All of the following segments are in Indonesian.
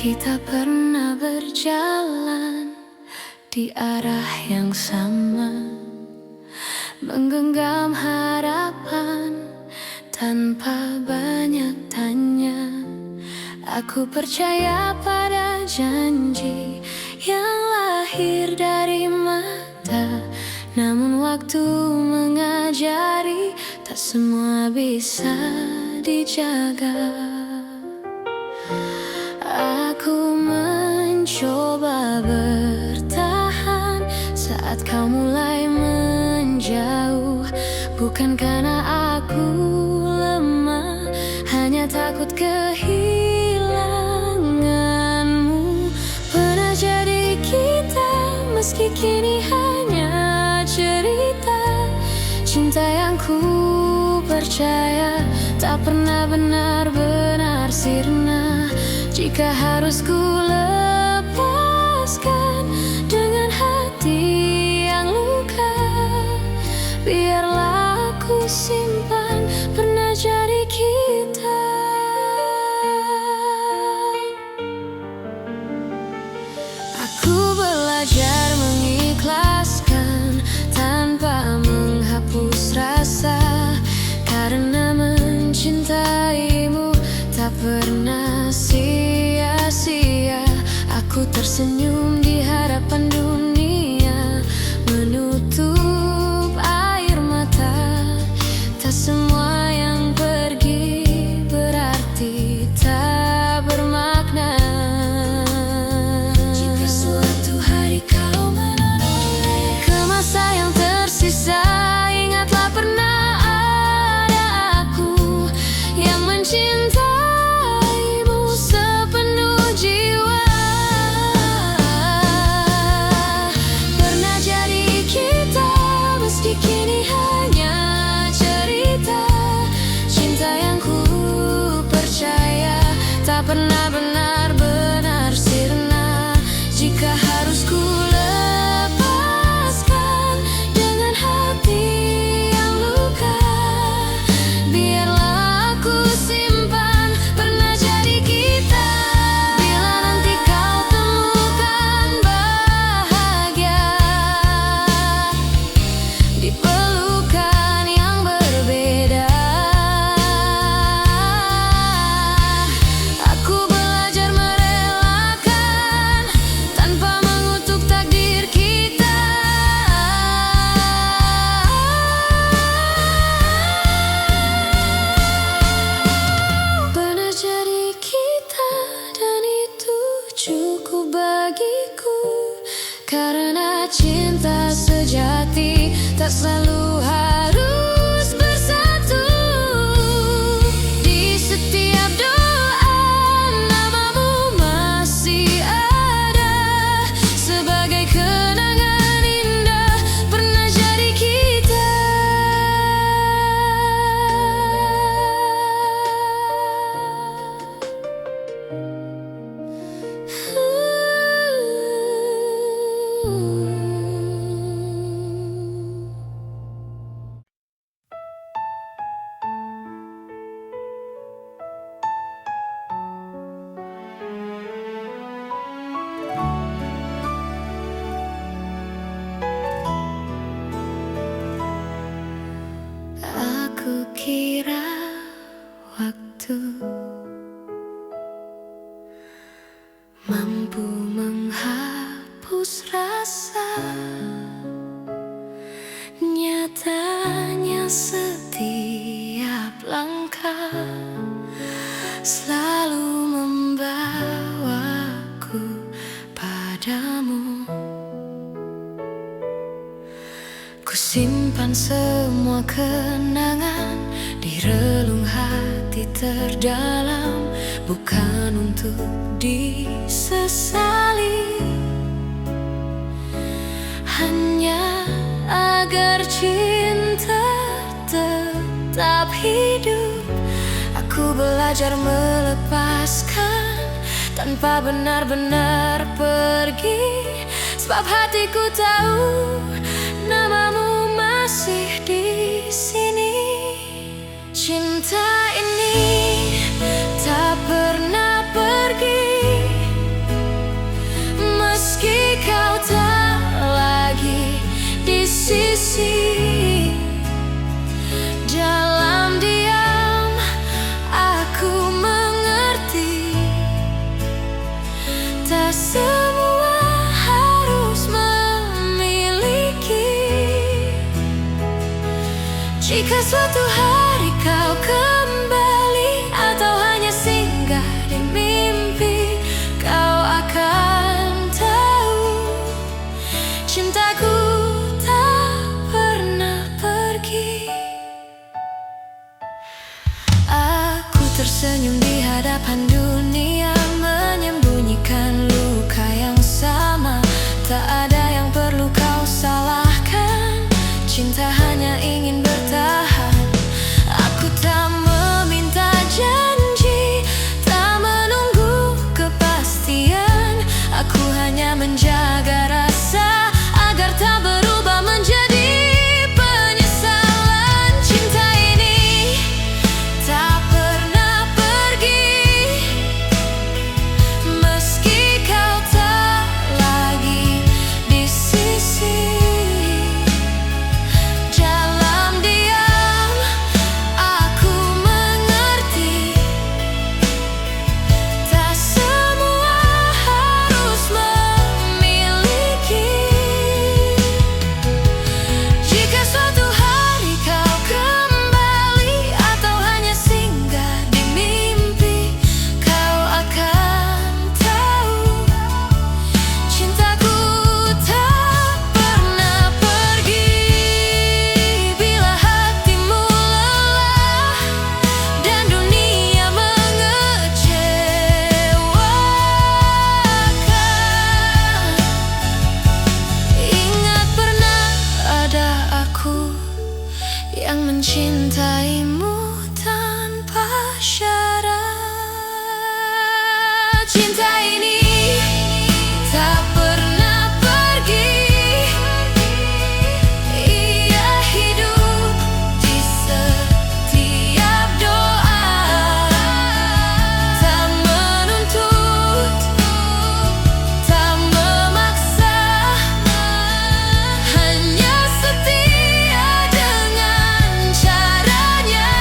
Kita pernah berjalan di arah yang sama, menggenggam harapan tanpa banyak tanya. Aku percaya pada janji yang lahir dari mata. Namun waktu mengajari, tak semua bisa dijaga. Aku mencoba bertahan saat kau mulai menjauh. Bukan karena aku lemah, hanya takut kehilanganmu. Pernah jadi kita, meski kini hanya cerita. Cinta yang ku percaya tak pernah benar-benar sirna. Jika harus ku lepaskan dengan hati yang luka, biarlah aku simpan pernah jadi kita. Aku belajar mengikhlaskan tanpa menghapus rasa, karena mencintaimu tak pernah sia-sia. Aku tersenyum di hadapan dunia, menutup air mata. Tak semua yang pergi berarti tak bermakna. Jika suatu hari kau menoleh ke masa yang tersisa, ingatlah pernah ada aku yang mencintai pernah benar-benar sirna. Jika harus ku lepaskan dengan hati yang luka, biarlah aku simpan pernah jadi kita. Bila nanti kau temukan bahagia di pelukan yang berbeda, cukup bagiku. Karena cinta sejati tak selalu harus bersatu. Di setiap doa namamu masih ada, sebagai kenangan indah pernah jadi kita. Aku kira waktu mampu menghapus rasa, nyatanya setiap langkah selalu membawaku padamu. Ku simpan semua kenangan di relung hati terdalam, bukan untuk disesali, hanya agar cinta tetap hidup. Aku belajar melepaskan tanpa benar-benar pergi, sebab hatiku tahu namamu masih di sini. Cinta ini tak pernah pergi, Tak semua harus memiliki. Jika suatu hari kau kembali atau hanya singgah di mimpi, kau akan tahu cintaku tak pernah pergi. Aku tersenyum di hadapan dunia, menyembunyikan luka yang sama. Tak ada yang perlu kau salahkan, cinta hanya ingin bertahan. Aku tak meminta janji, tak menunggu kepastian. Aku hanya menjaga rasa agar tak berubah menjadi penyesalan. Cinta ini tak pernah pergi, meski kau tak lagi di sisi. Dalam diam aku mengerti, tak semua harus memiliki. Jika suatu hari kau kembali atau hanya singgah di mimpi, kau akan tahu cintaku tak pernah pergi. Bila hatimu lelah dan dunia mengecewakan, ingat pernah ada aku yang mencintaimu tanpa syarat. Cinta ini tak pernah pergi, ia hidup di setiap doa. Tak menuntut, tak memaksa, hanya setia dengan caranya.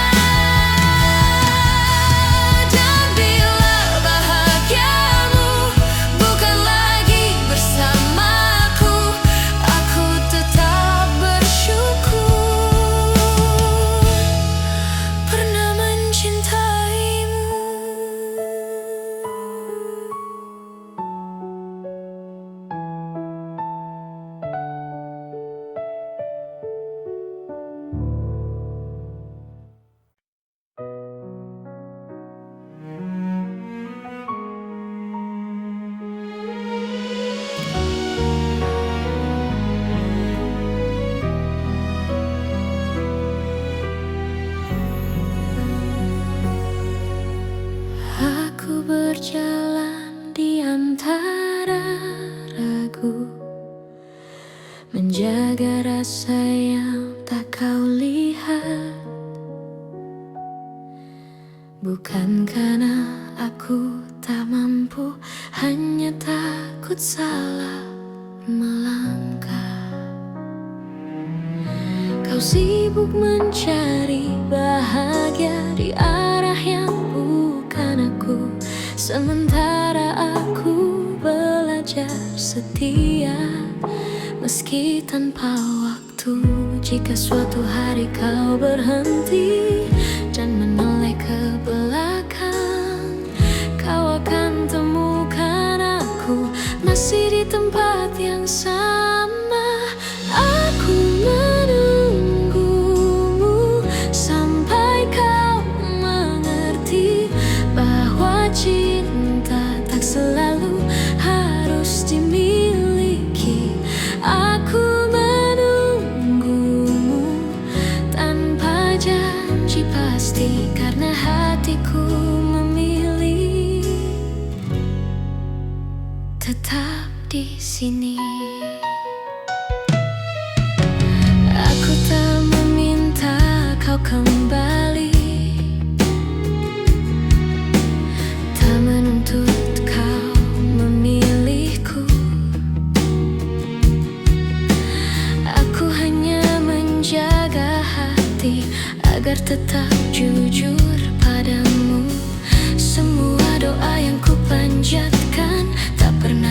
Dan bila bahagiamu bukan lagi bersamaku, aku tetap bersyukur pernah mencintaimu. Aku berjalan di antara ragu, menjaga rasa yang tak kau lihat. Bukan karena aku tak mampu, hanya takut salah melangkah. Kau sibuk mencari bahagia di arah yang bukan aku, sementara aku belajar setia meski tanpa waktu. Jika suatu hari kau berhenti dan menoleh ke belakang, kau akan temukan aku masih di tempat yang sama. Aku menunggumu sampai kau mengerti bahwa cinta tak selalu harus dimiliki. Aku menunggumu tanpa janji pasti, karena hatiku memilih tetap di sini. Aku tak meminta kau kembali, tak menuntut kau memilihku. Aku hanya menjaga hati agar tetap jujur padamu. Semua doa yang ku panjatkan tak pernah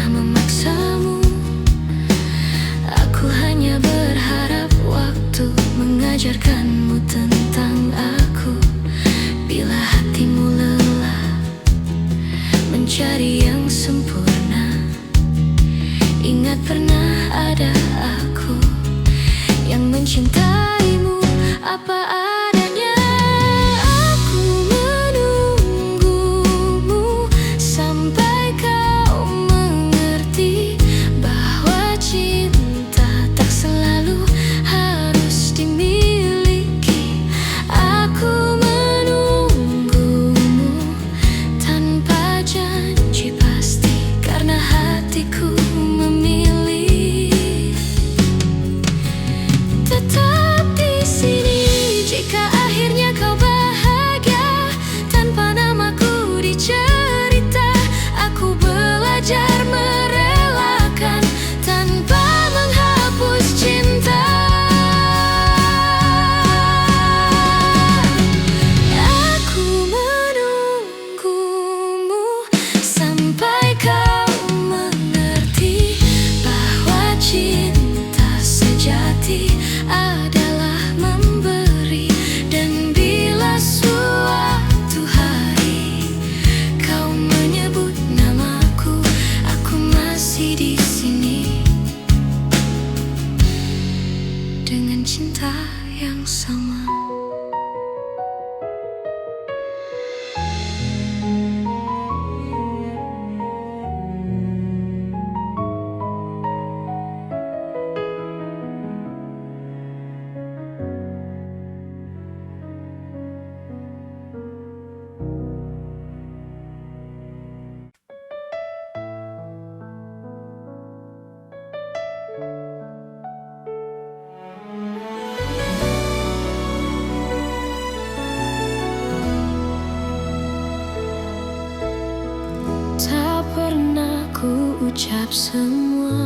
mengucap semua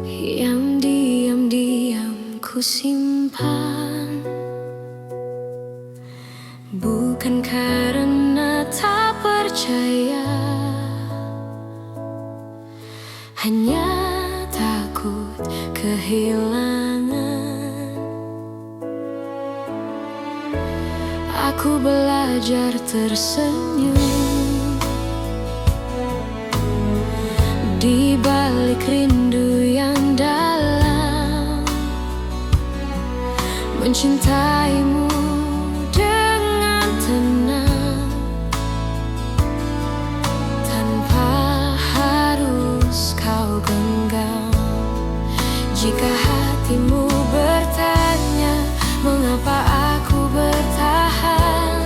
yang diam-diam ku simpan, bukan karena tak percaya, hanya takut kehilangan. Aku belajar tersenyum di balik rindu yang dalam, mencintaimu dengan tenang, tanpa harus kau genggam. Jika hatimu bertanya mengapa aku bertahan,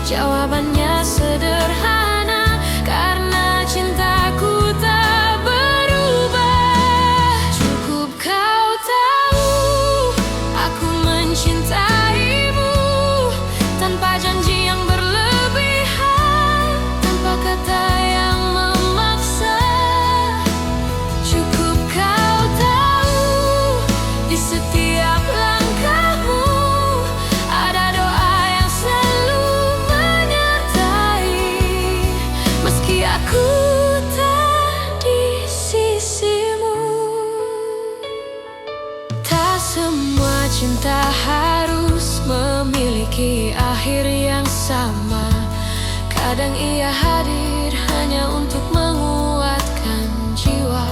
jawabannya sederhana, karena cintaku tak berubah. Cukup kau tahu aku mencintaimu, tanpa janji yang berlebihan, tanpa kata yang memaksa. Cukup kau tahu di setiap langkahmu ada doa yang selalu menyertai, meski aku tak di sisimu. Tak semua cinta harus memiliki akhir yang sama. Kadang ia hadir hanya untuk menguatkan jiwa.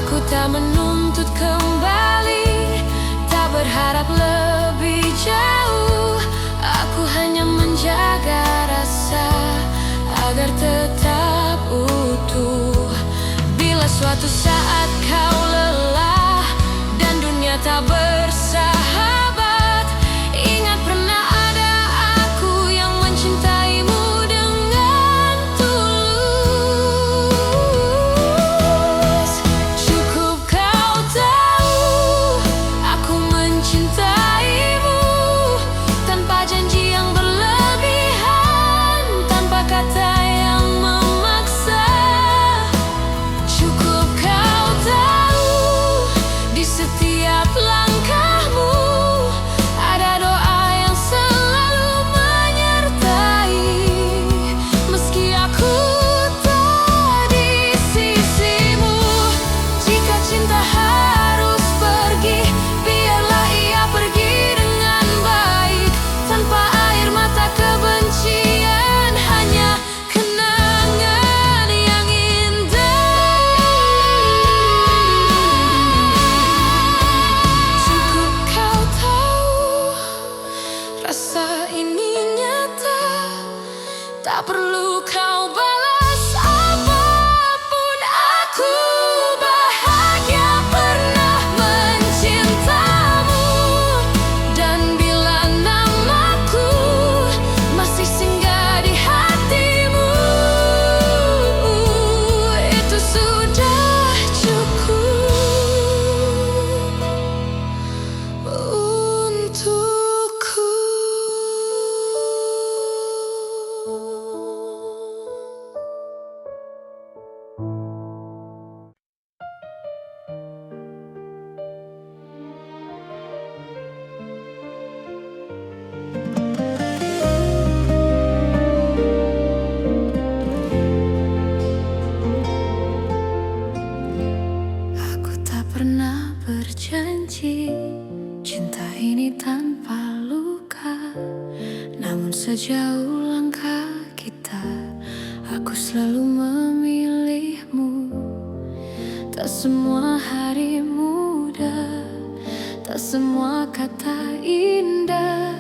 Aku tak menuntut kembali, tak berharap lebih jauh. Aku hanya menjaga rasa agar tetap utuh. Bila suatu saat kau lelah dan dunia tak bersahabat, ingat pernah ada aku yang mencintaimu dengan tulus. Cukup kau tahu aku mencintaimu, tanpa janji yang berlebihan, tanpa kata yang memaksa. Cukup kau tahu di setiap langkahmu ada doa yang selalu menyertai, meski aku tak di sisimu. Jika cinta harus pergi, biarlah ia pergi dengan baik, tanpa air mata kebencian, hanya kenangan yang indah. Cukup kau tahu rasa ini nyata, tak perlu kau balas apapun. Aku bahagia pernah mencintamu, dan bila namaku masih singgah di hatimu, itu sudah cukup untukku. Aku tak pernah berjanji cinta ini tanpa luka, namun sejauh langkah kita, aku selalu memilihmu. Tak semua hari mudah, tak semua kata indah,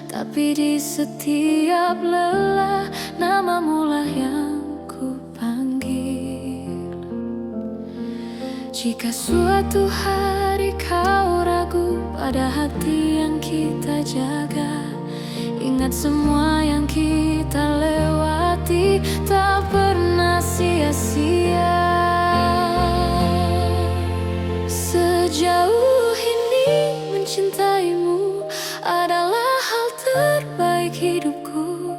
tapi di setiap lelah namamu lah yang ku panggil. Jika suatu hari kau ragu pada hati yang kita jaga, ingat semua yang kita lewati tak pernah sia-sia. Sejauh ini mencintaimu adalah hal terbaik hidupku.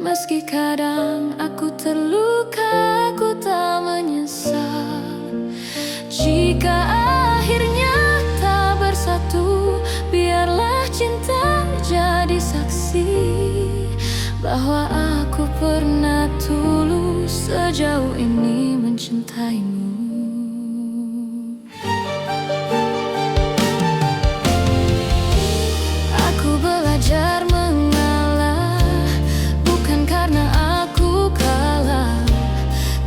Meski kadang aku terluka, aku tak menyesal. Jika akhirnya tak bersatu, biarlah cinta jadi saksi bahwa aku pernah tulus sejauh ini mencintaimu. Aku belajar mengalah, bukan karena aku kalah,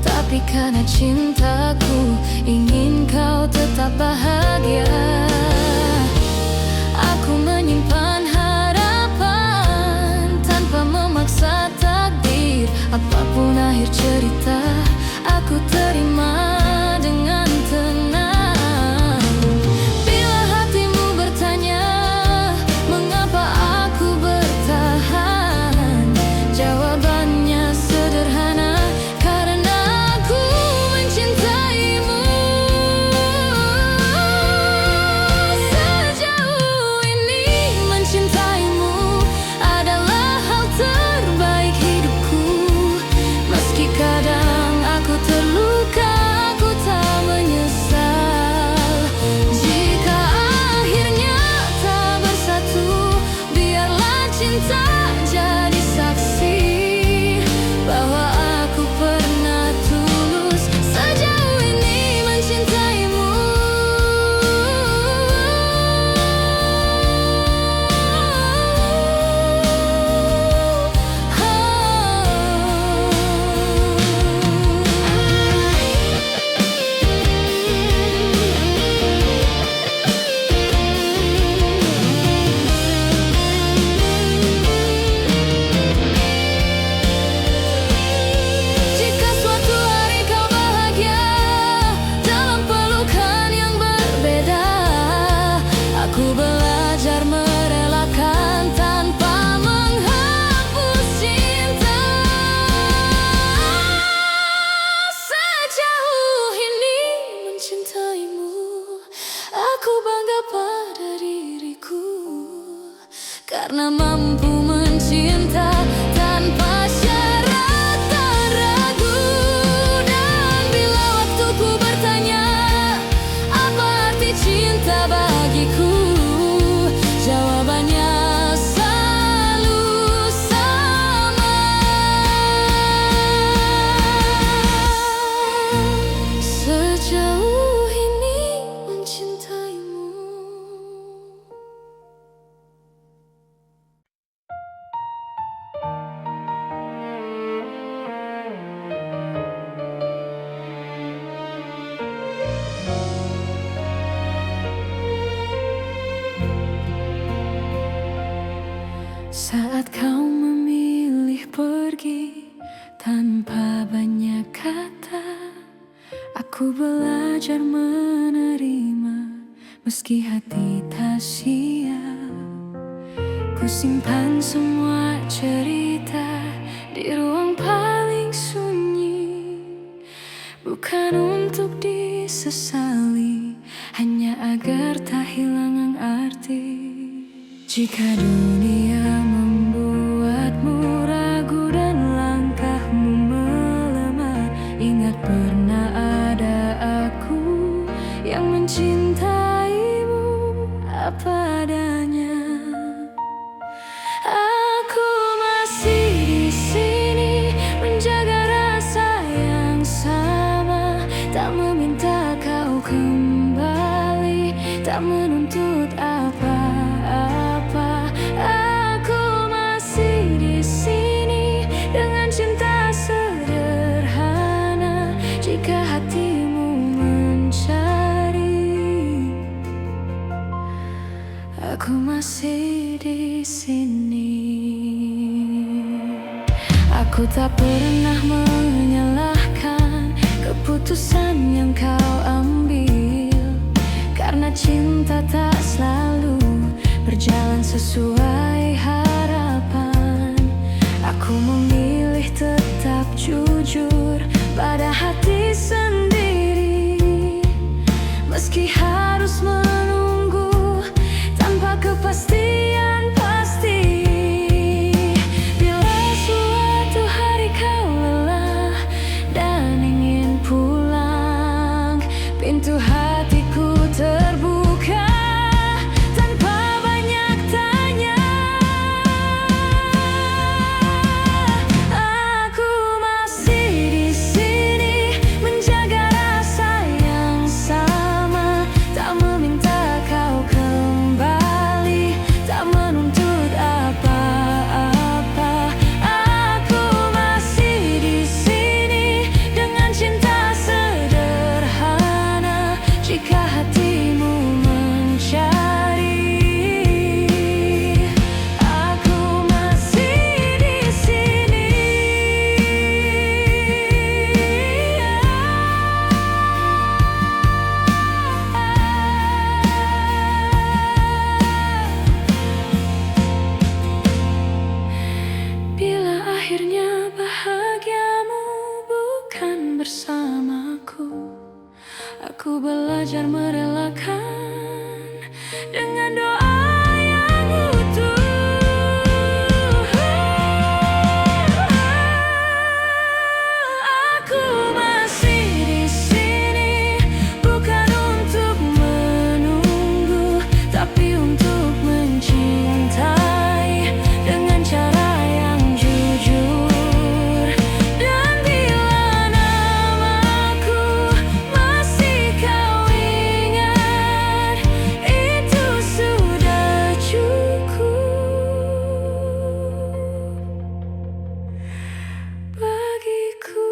tapi karena cintaku ingin kau tetap bahagia. Aku menyimpan harapan tanpa memaksa takdir. Apapun akhir cerita, aku terima dengan tenang. Bila hatimu bertanya mengapa aku bertahan, jawabannya sederhana, karena aku mencintaimu. Sejauh ini mencintaimu adalah hal terbaik hidupku. Meski kadang aku terluka, aku tak menyesal. Jika akhirnya tak bersatu, biarlah cinta jadi saksi bahwa aku pernah tulus sejauh ini mencintaimu. Jika suatu hari kau bahagia dalam pelukan yang berbeda, aku belajar merelakan tanpa menghapus cinta. Sejauh ini mencintaimu, aku bangga pada diriku, karena mampu mencinta tanpa syarat dan ragu. Dan bila waktuku bertanya apa arti cinta bagiku, jawabannya selalu sama. Sejauh ini mencintaimu. Saat kau memilih pergi tanpa banyak kata, aku belajar menerima meski hati tak siap. Ku simpan semua cerita di ruang paling sunyi, bukan untuk disesali, hanya agar tak hilang arti. Jika dunia membuatmu ragu dan langkahmu melemah, ingat pernah ada aku yang mencintaimu apa adanya. Aku masih di sini menjaga rasa yang sama, tak meminta kau kembali, tak menuntut apa-apa. Aku masih di sini dengan cinta sederhana. Jika hatimu mencari, aku masih di sini. Aku tak pernah menyalahkan keputusan yang kau ambil, karena cinta tak selalu berjalan sesuai harapan. Aku memilih tetap jujur pada hati sendiri, meski harus menunggu tanpa kepastian pasti. Bila suatu belajar merelakan dengan doa yang utuh. Aku masih di sini, bukan untuk menunggu, tapi untuk mencintai dengan cara yang jujur. Dan bila namaku masih kau ingat, itu sudah cukup bagiku.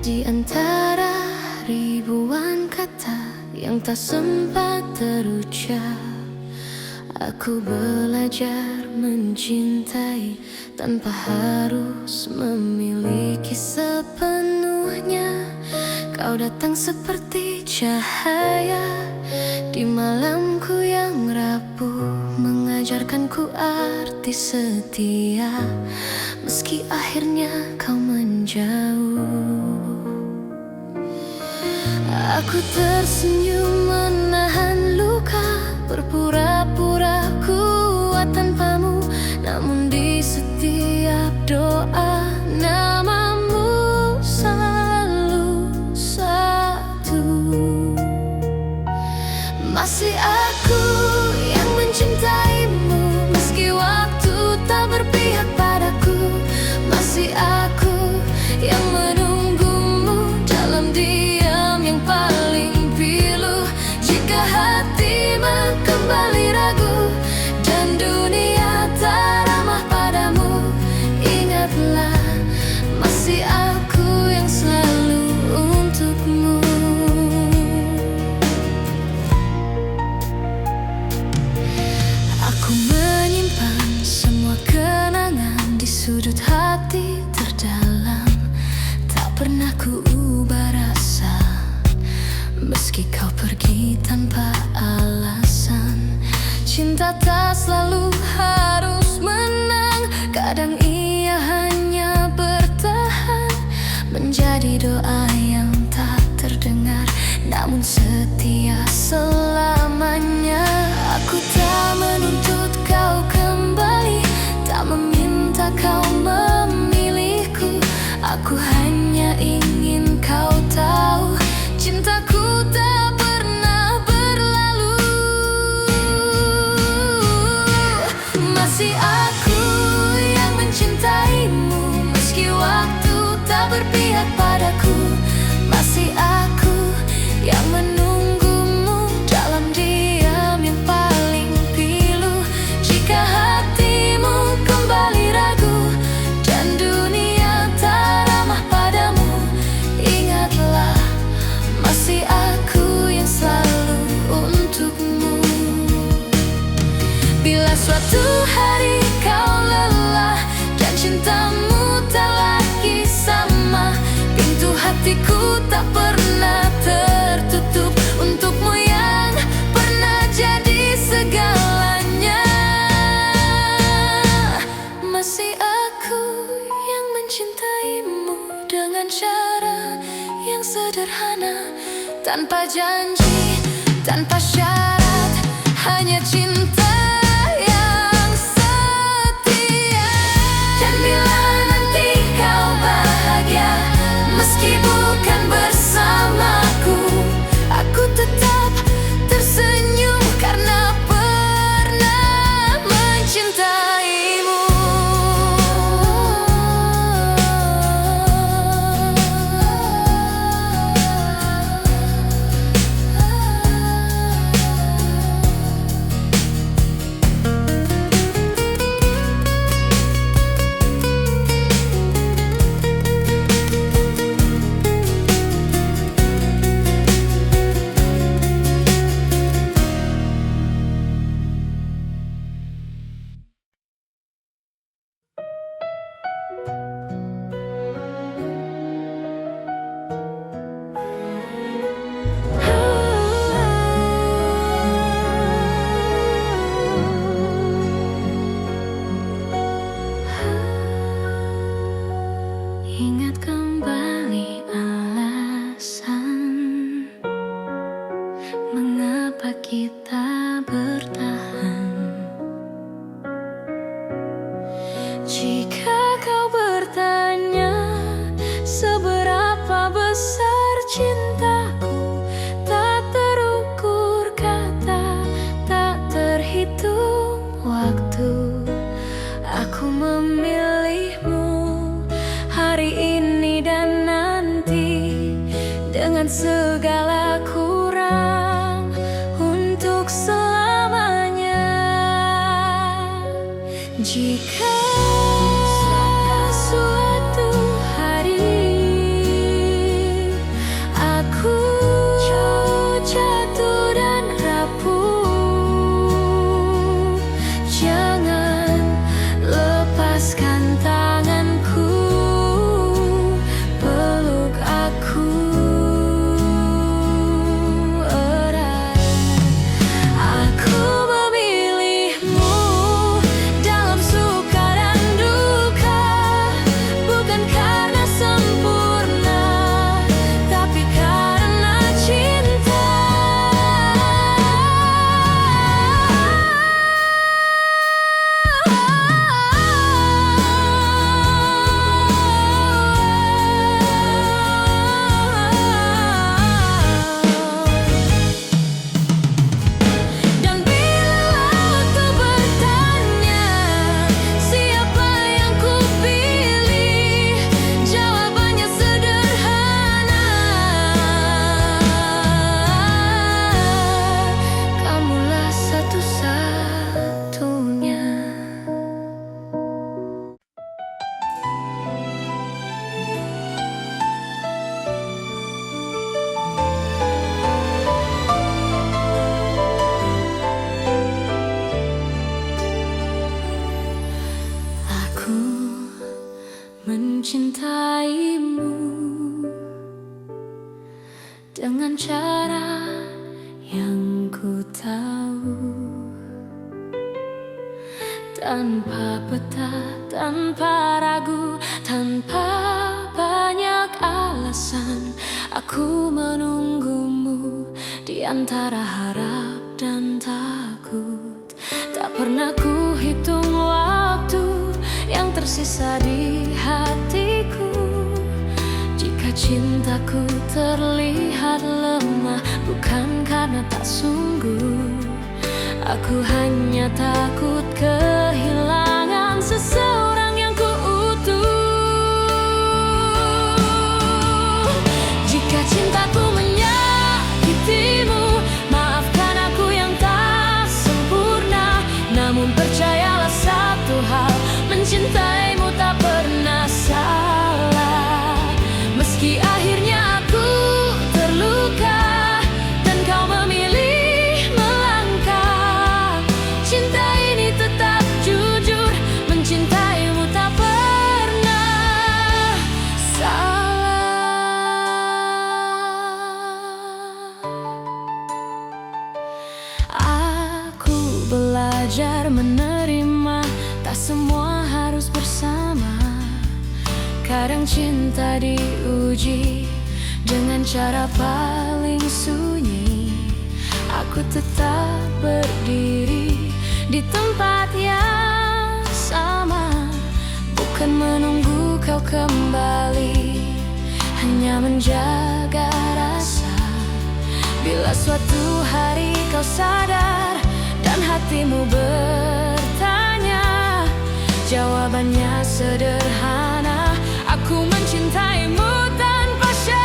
Di antara ribuan kata yang tak sempat terucap, aku belajar mencintai tanpa harus memiliki sepenuhnya. Kau datang seperti cahaya di malamku yang rapuh, mengajarkanku arti setia, meski akhirnya kau menjauh. Aku tersenyum menahan luka, berpura-pura kuat tanpamu, namun di setiap doa namamu selalu satu. Masih aku yang mencintaimu, meski waktu tak berpihak padaku. Masih aku yang menunggumu dalam diam yang paling pilu. Jika hatimu kembali ragu dan dunia tak ramah padamu, ingatlah masih aku yang selalu untukmu. Aku menyimpan semua kenangan di sudut hati terdalam, tak pernah ku ubah rasa, meski kau pergi tanpa alasan. Cinta tak selalu harus menang, kadang ia hanya bertahan, menjadi doa yang tak terdengar, namun setia selamanya. Aku tak menuntut kau kembali, tak meminta kau memilihku. Aku hanya ingin kau tahu, cintaku tak pernah berlalu. Masih aku yang mencintaimu, meski waktu tak berpihak padaku. Masih aku yang menunggumu dalam diam yang paling pilu. Jika hatimu kembali ragu dan dunia tak ramah padamu, ingatlah masih aku yang selalu untukmu. Bila suatu hari kau lelah dan cintamu tak lagi sama, pintu hatiku tak pernah tertutup untukmu yang pernah jadi segalanya. Masih aku yang mencintaimu dengan cara yang sederhana, tanpa janji, tanpa syarat, hanya cinta yang setia. Dan bila nanti kau bahagia, meski bukan bersamaku, aku tetap tersenyum karena pernah mencintaimu. Mengapa kita bertahan? Jika kau bertanya seberapa besar cintaku, tak terukur kata, tak terhitung waktu. Aku memilihmu hari ini dan nanti, dengan segala kurang untuk selamanya. Jika suatu hari aku jatuh dan rapuh, jangan lepaskan tanganku, peluk aku erat. Aku memilihmu dalam suka dan duka, bukan karena sempurna, tapi karena cinta. Dan bila waktu bertanya siapa yang kupilih, jawabannya sederhana: kamulah satu-satunya. Aku mencintaimu dengan cara yang ku tahu, tanpa peta, tanpa ragu, tanpa banyak alasan. Aku menunggumu di antara harap dan takut. Tak pernah ku hitung waktu yang tersisa di hatiku. Jika cintaku terlihat lemah, bukan karena tak sungguh. Aku hanya takut kehilangan seseorang yang kuutuh. Jika cintaku menyakitimu, maafkan aku yang tak sempurna. Namun percayalah satu hal, mencintaimu tak pernah salah. Meski akhirnya aku terluka dan kau memilih melangkah, cinta ini tetap jujur, mencintaimu tak pernah salah. Aku belajar menerima, tak semua harus bersama. Kadang cinta diuji dengan cara paling sunyi. Aku tetap berdiri di tempat yang sama, bukan menunggu kau kembali, hanya menjaga rasa. Bila suatu hari kau sadar dan hatimu bertanya, jawabannya sederhana: aku mencintaimu tanpa syarat.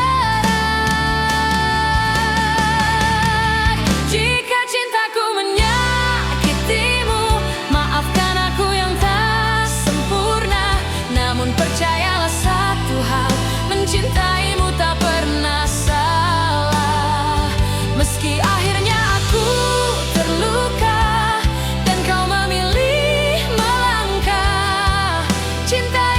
Jika cintaku menyakitimu, maafkan aku yang tak sempurna. Namun percayalah satu hal, mencintaimu tak pernah salah. Meski akhirnya aku terluka dan kau memilih melangkah, cinta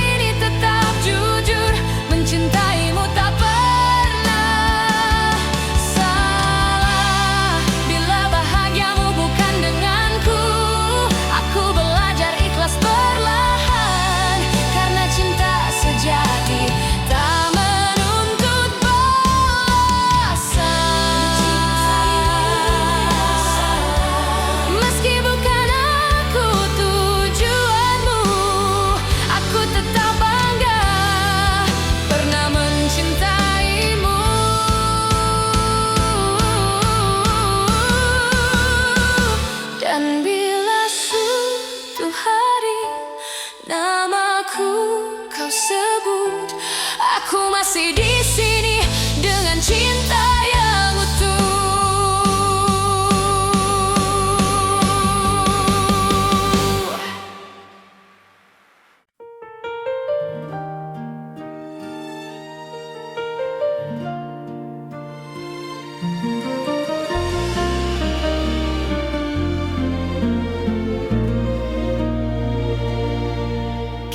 masih di sini dengan cinta yang utuh.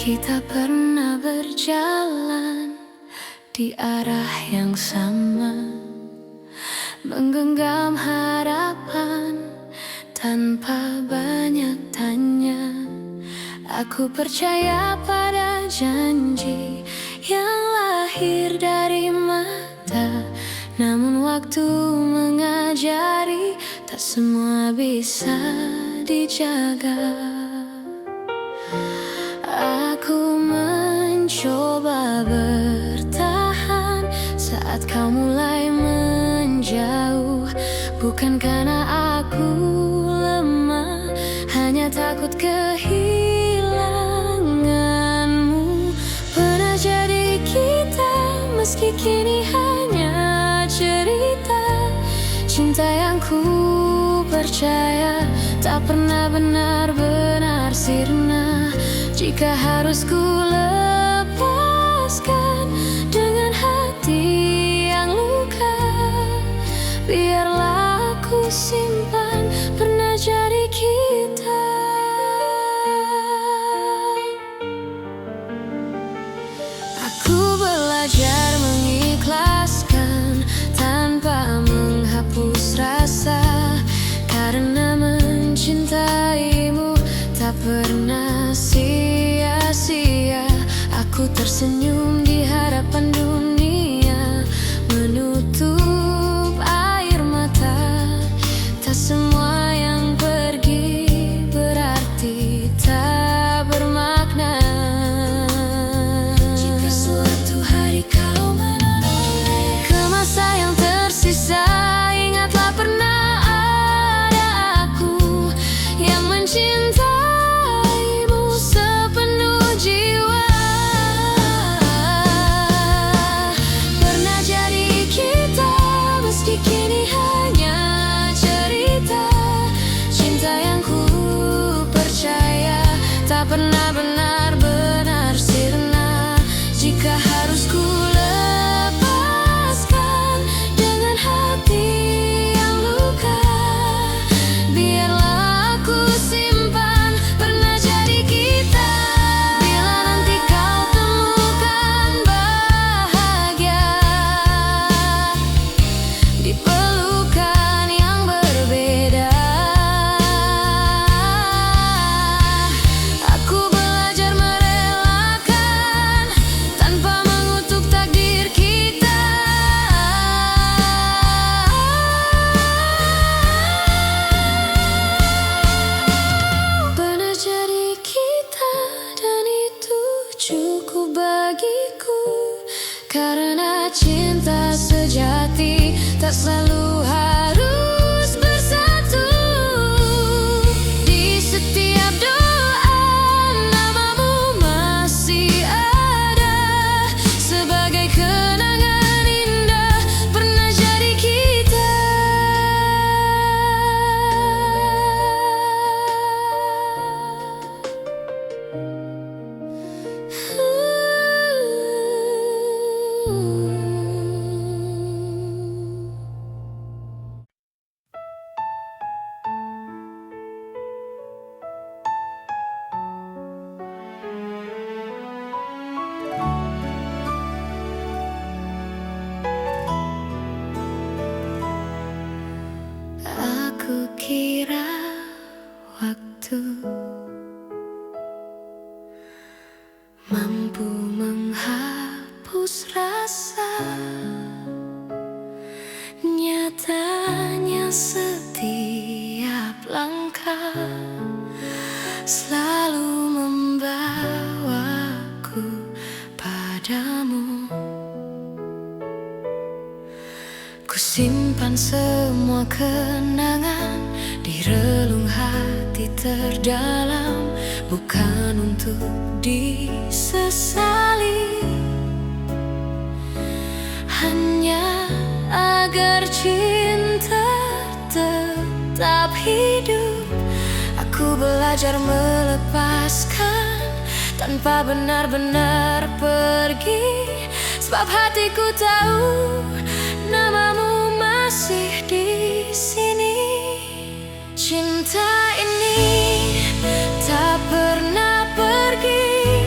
Kita pernah berjalan di arah yang sama, menggenggam harapan tanpa banyak tanya. Aku percaya pada janji yang lahir dari mata, namun waktu mengajari tak semua bisa dijaga. Aku mencoba bertahan saat kau mulai menjauh, bukan karena aku lemah, hanya takut kehilanganmu. Pernah jadi kita, meski kini hanya cerita. Cinta yang ku percaya tak pernah benar-benar sirna. Jika harus ku lepaskan dengan hati yang luka, biarlah aku simpan pernah jadi kita. Aku belajar mengikhlaskan tanpa menghapus rasa, karena mencintaimu tak pernah sia-sia. Aku tersenyum di hadapan dunia, menutup air mata. Tak semua yang pergi berarti tak bermakna. Jika suatu hari kau menoleh ke masa yang tersisa, ingatlah pernah ada aku yang mencintai pernah benar-benar sirna. Jika harus ku lepaskan dengan hati yang luka, biarlah aku simpan pernah jadi kita. Bila nanti kau temukan bahagia di pelukan yang berbeda, cukup bagiku. Karena cinta sejati tak selalu harus bersatu. Di setiap doa namamu masih ada, sebagai kenangan indah pernah jadi kita. Aku kira waktu mampu menghapus rasa, nyatanya setiap langkah selalu membawaku padamu. Ku simpan semua kenangan di relung hati terdalam, bukan untuk disesali. hanya agar cinta tetap hidup. Aku belajar melepaskan tanpa benar-benar pergi, sebab hatiku tahu namamu masih di sini. Cinta ini tak pernah pergi,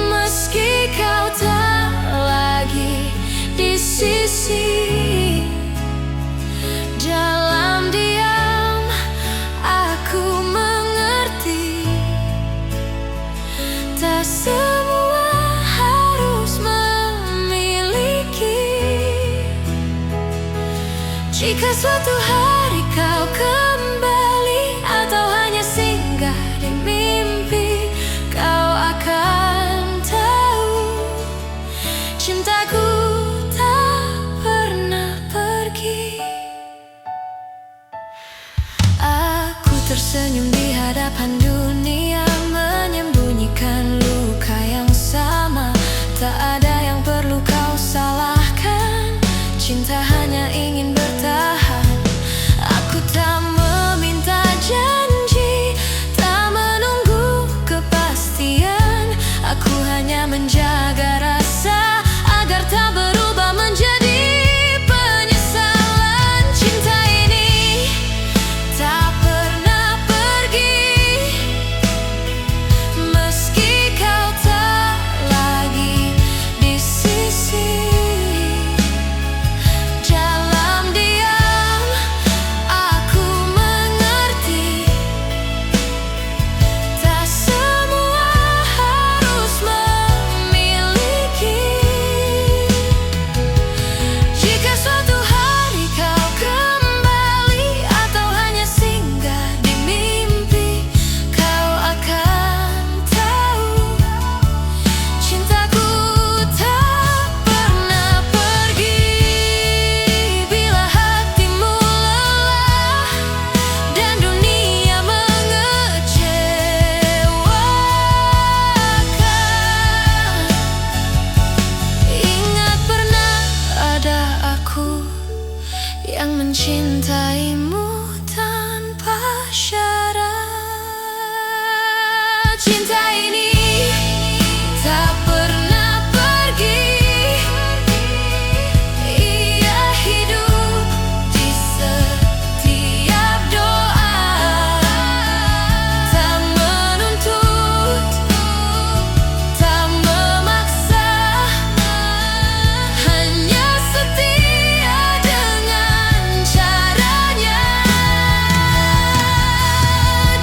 meski kau tak lagi di sisi. Dalam diam aku mengerti, tak semua harus memiliki. Jika suatu hari kau kembali atau hanya singgah di mimpi, kau akan tahu cintaku tak pernah pergi. Aku tersenyum di hadapan dunia, menyembunyikan luka yang sama. Tak ada yang perlu kau salahkan, cinta hanya ingin bertahan. Aku tak meminta janji, tak menunggu kepastian. Aku hanya menjaga rasa agar tak berubah menjadi penyesalan. Cinta ini tak pernah pergi, meski kau tak lagi di sisi. Dalam diam aku mengerti, tak semua harus memiliki. Jika suatu hari kau kembali atau hanya singgah di mimpi, kau akan tahu cintaku tak pernah pergi. Bila hatimu lelah dan dunia mengecewakan, ingat pernah ada aku yang mencintaimu tanpa syarat. Cinta ini tak pernah pergi, ia hidup di setiap doa. Tak menuntut, tak memaksa, hanya setia dengan caranya.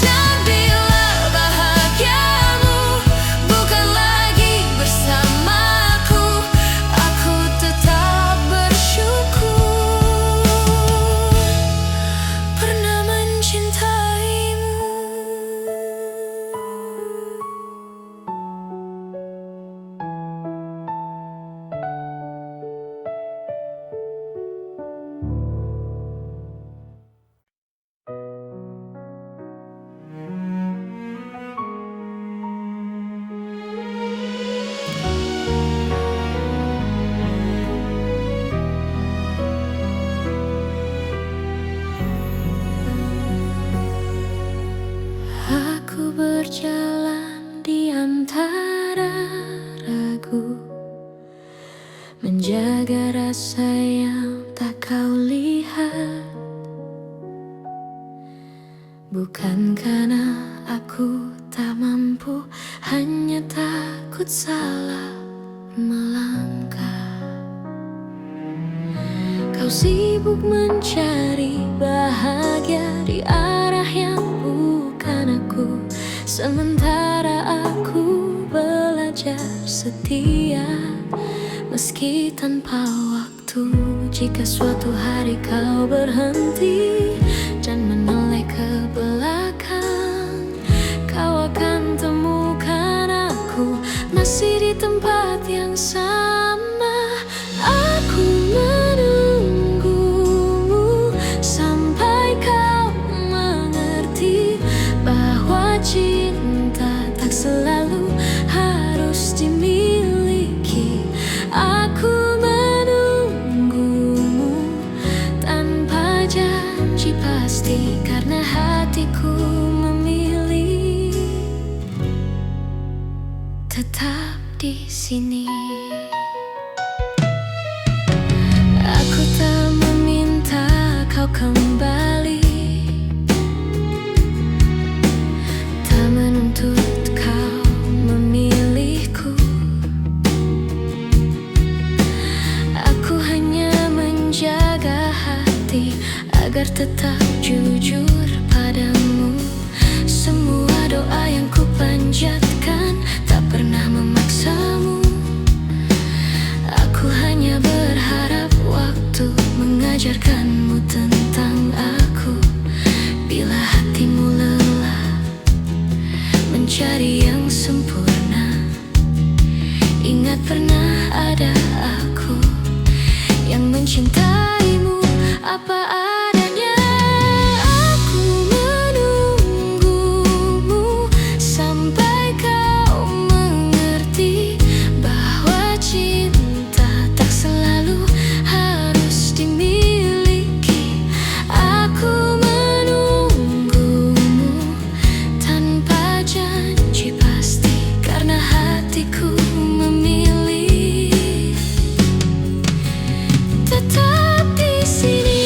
Dan bila bahagiamu bukan lagi bersamaku, aku tetap bersyukur pernah mencintaimu. Aku berjalan di antara ragu, menjaga rasa yang tak kau lihat. Bukan karena aku tak mampu, hanya takut salah melangkah. Kau sibuk mencari bahagia di arah yang bukan aku, sementara aku belajar setia meski tanpa waktu. Jika suatu hari kau berhenti dan menoleh ke belakang, kau akan temukan aku masih di tempat yang sama. Aku menunggumu sampai kau mengerti bahwa cinta tak selalu harus dimiliki. Aku pasti, karena hatiku memilih tetap di sini. Aku tak meminta kau kembali, tak menuntut kau memilihku. Aku hanya menjaga hati agar tetap jujur padamu. Semua doa yang ku panjatkan tak pernah memaksamu. Aku hanya berharap waktu mengajarkanmu tentang aku. Bila hatimu lelah mencari yang sempurna, ingat pernah ada aku yang mencintaimu apa adanya. Aku menunggumu sampai kau mengerti bahwa cinta tak selalu harus dimiliki. Aku menunggumu tanpa janji pasti, karena hatiku memilih tetap di sini.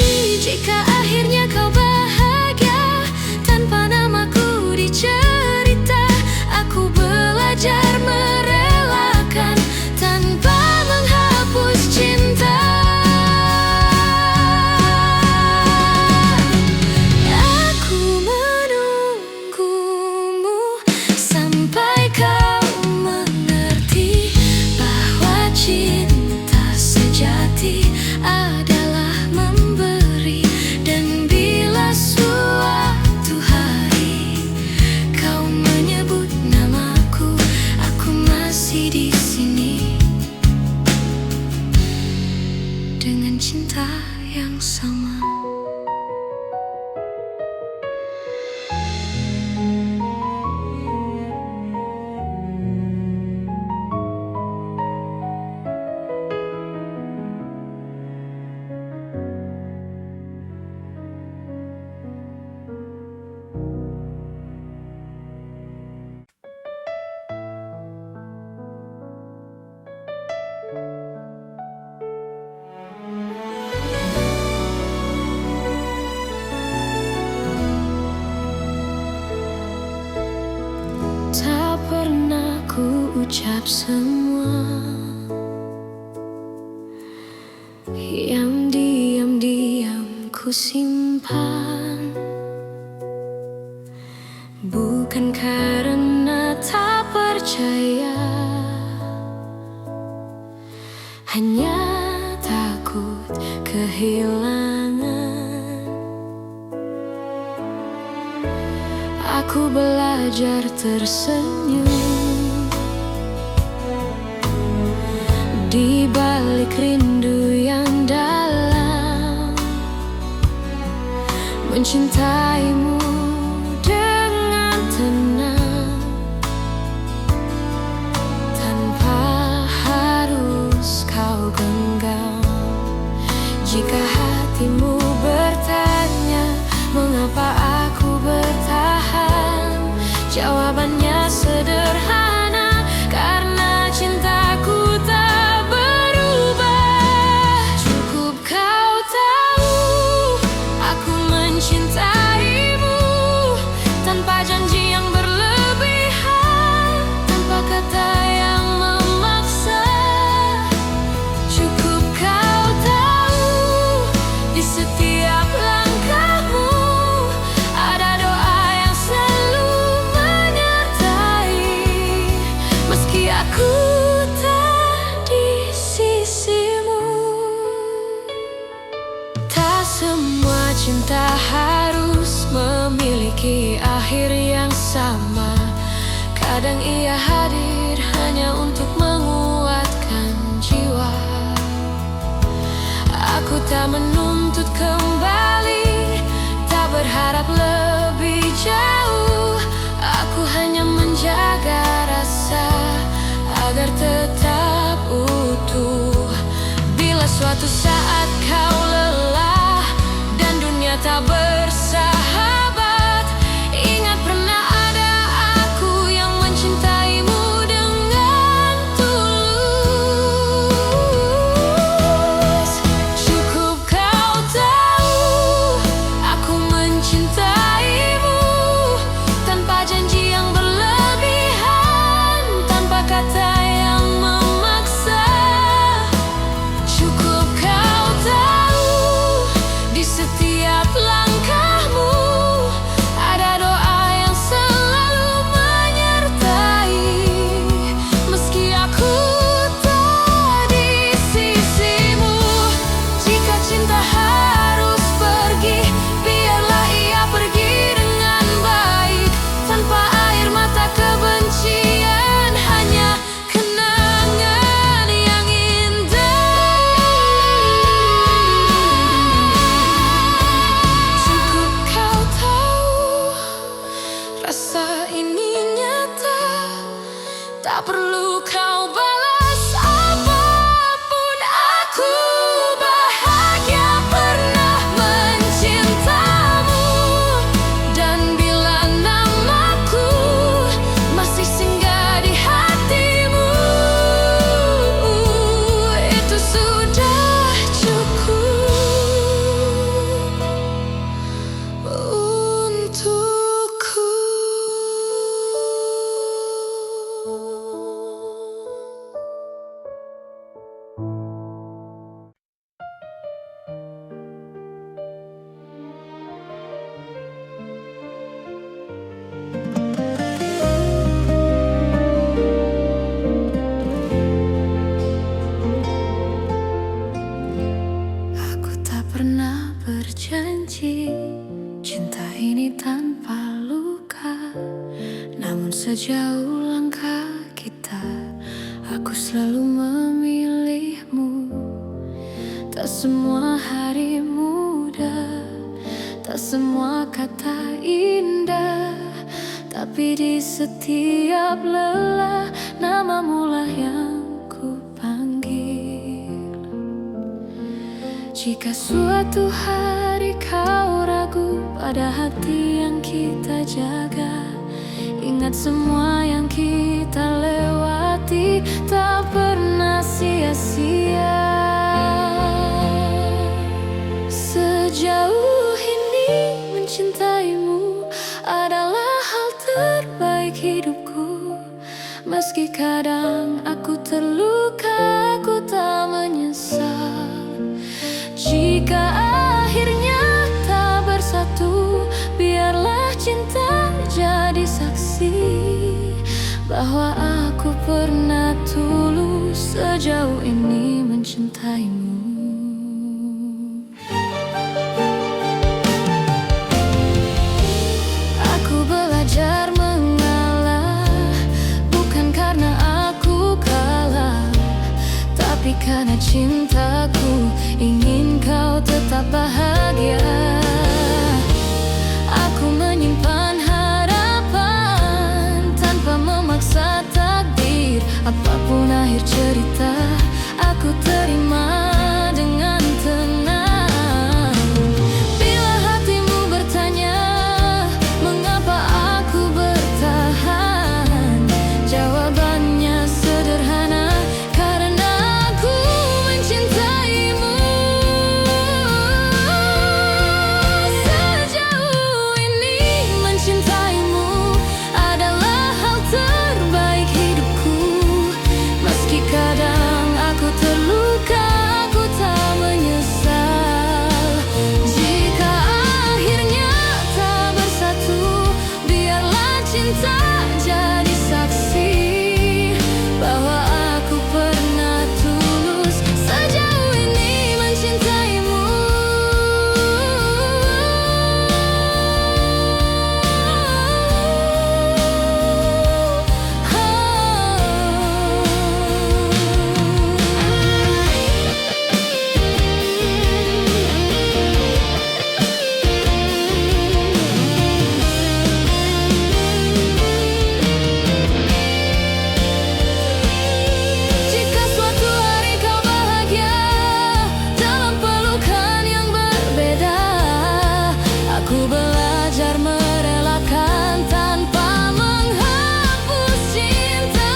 Jika akhirnya kau bahagia tanpa namaku dicerita, aku belajar merelakan tanpa menghapus cinta. Aku menunggumu sampai kau mengerti bahwa cinta sejati adalah memberi. Dan bila suatu hari kau menyebut namaku, aku masih di sini dengan cinta yang sama. Tak pernah ku ucap semua yang diam-diam ku simpan, bukan karena tak percaya, hanya takut kehilangan. Aku belajar tersenyum di balik rindu yang dalam, mencintaimu dengan tenang tanpa harus kau genggam. Jika hatimu bertanya mengapa aku bertahan, jawabannya sederhana, karena cintaku tak berubah. Cukup kau tahu aku mencintaimu tanpa janji yang berlebihan, tanpa kata yang memaksa. Cukup kau tahu di setiap langkahmu ada doa yang selalu menyertai, meski aku tak di sisimu. Tak semua cinta harus memiliki akhir yang sama. Kadang ia hadir hanya untuk menguatkan jiwa. Aku tak menuntut kembali, tak berharap lebih jauh. Aku hanya menjaga rasa agar tetap utuh. Bila suatu saat kau lelah dan dunia tak bersama, Tak perlu kau balas apapun, aku bahagia pernah mencintamu. Dan bila namaku masih singgah di hatimu, itu sudah cukup untukku. Aku tak pernah berjanji cinta ini tanpa luka, namun sejauh langkah kita, aku selalu memilihmu. Tak semua hari mudah, tak semua kata indah, tapi di setiap lelah namamu lah yang ku panggil. Jika suatu hari kau ragu pada hati yang kita jaga, ingat semua yang kita lewati tak pernah sia-sia. Sejauh ini mencintaimu adalah hal terbaik hidupku. Meski kadang aku terluka, aku tak menyesal. Jika akhirnya tak bersatu, biarlah cinta jadi saksi bahwa aku pernah tulus sejauh ini mencintaimu. Aku belajar mengalah, bukan karena aku kalah, tapi karena cintaku ingin kau tetap bahagia. Aku menyimpan harapan tanpa memaksa takdir. Apapun akhir cerita, aku terima dengan tenang. Bila hatimu bertanya mengapa aku bertahan, jawabannya sederhana, karena aku mencintaimu. Sejauh ini mencintaimu adalah hal terbaik hidupku. Meski kadang aku terluka, aku tak menyesal. Jika akhirnya tak bersatu, biarlah cinta jadi saksi bahwa aku pernah tulus sejauh ini mencintaimu. Jika suatu hari kau bahagia dalam pelukan yang berbeda, aku belajar merelakan tanpa menghapus cinta.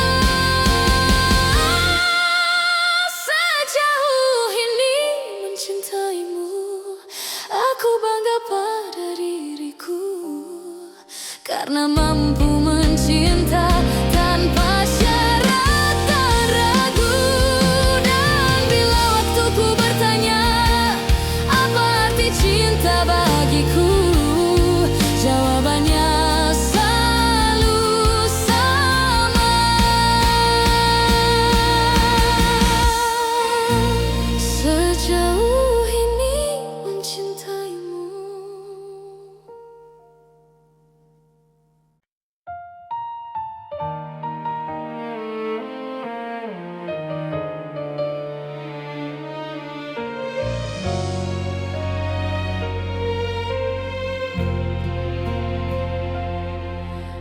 Sejauh ini mencintaimu, aku bangga pada diriku, karena mampu mencinta tanpa syarat dan ragu. Dan bila waktuku bertanya apa arti cinta bagiku, jawabannya selalu sama. Sejauh ini mencintaimu.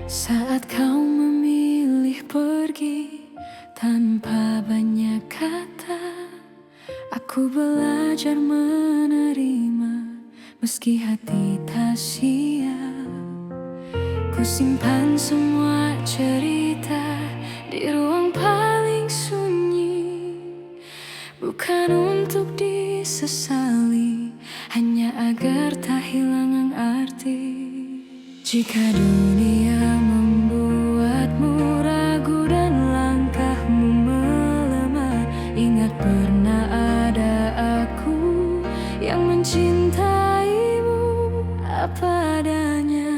Saat kau memilih pergi, tanpa banyak kata. Aku belajar menerima meski hati tak siap. Ku simpan semua cerita di ruang paling sunyi, bukan untuk disesali, hanya agar tak hilang arti. Jika dunia membuatmu ragu dan langkahmu melemah, ingat pernah ada aku yang mencintaimu apa adanya.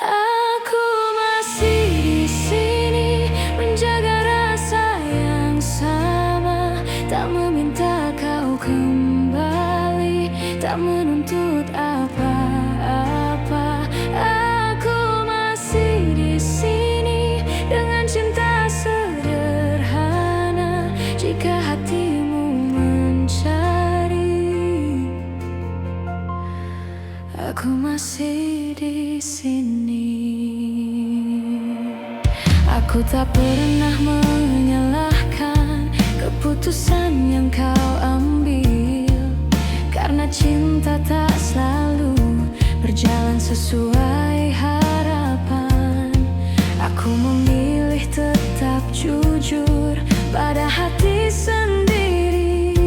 Aku masih di sini menjaga rasa yang sama, tak meminta kau kembali, tak menuntut apa-apa. Aku masih di sini dengan cinta sederhana. Jika hatimu mencari, aku masih di sini. Aku tak pernah menyalahkan keputusan yang kau ambil, karena cinta tak selalu berjalan sesuai harapan. Aku memilih tetap jujur pada hati sendiri,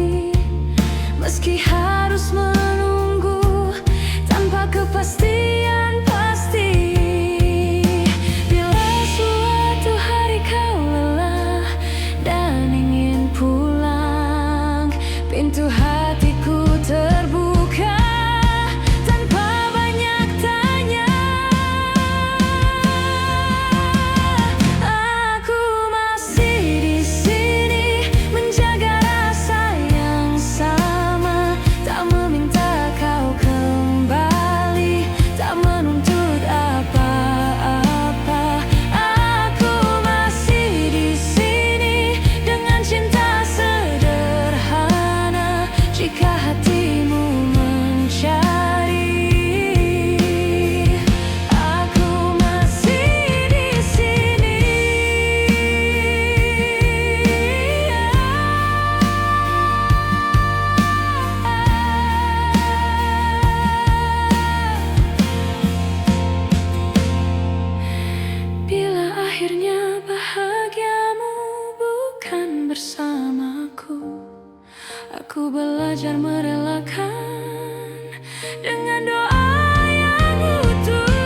meski harus menunggu tanpa kepastian pasti. Bila suatu hari kau lelah dan ingin pulang, pintu hatiku terbuka tanpa banyak tanya. Aku masih di sini menjaga rasa yang sama, tak meminta kau kembali, tak menuntut apa-apa. Aku masih di sini dengan cinta sederhana. Jika hatimu mencari, aku masih di sini. Bila akhirnya bahagiamu bukan bersamaku, aku belajar merelakan dengan doa yang utuh.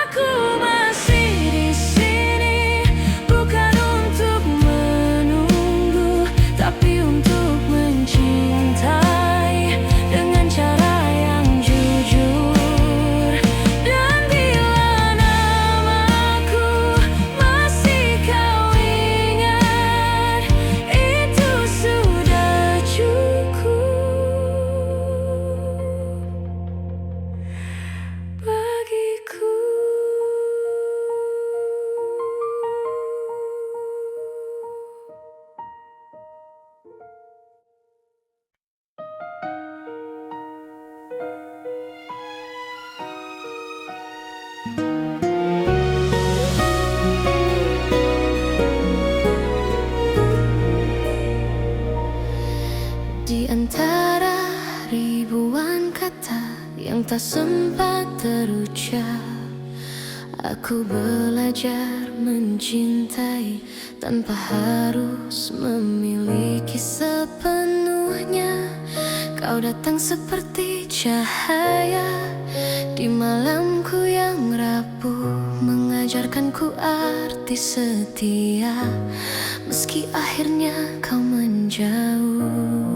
Aku masih di sini bukan untuk menunggu, tapi untuk mencintai dengan cara yang jujur. Dan bila namaku masih kau ingat, itu sudah cukup bagiku. Di antara ribuan kata yang tak sempat terucap, aku belajar mencintai tanpa harus memiliki sepenuhnya. Kau datang seperti cahaya di malamku yang rapuh, mengajarkanku arti setia, meski akhirnya kau menjauh.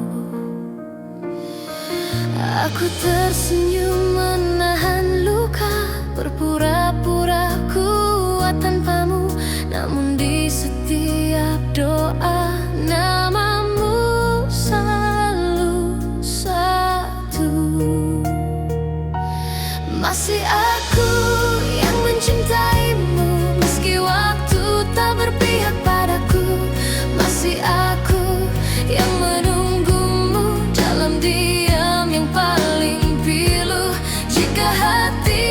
Aku tersenyum menahan luka, berpura-pura kuat tanpamu, namun di setiap doa namamu selalu satu. Masih aku yang mencintaimu, meski waktu tak berpihak padaku. Masih aku yang menunggumu dalam diam yang paling pilu. Jika hati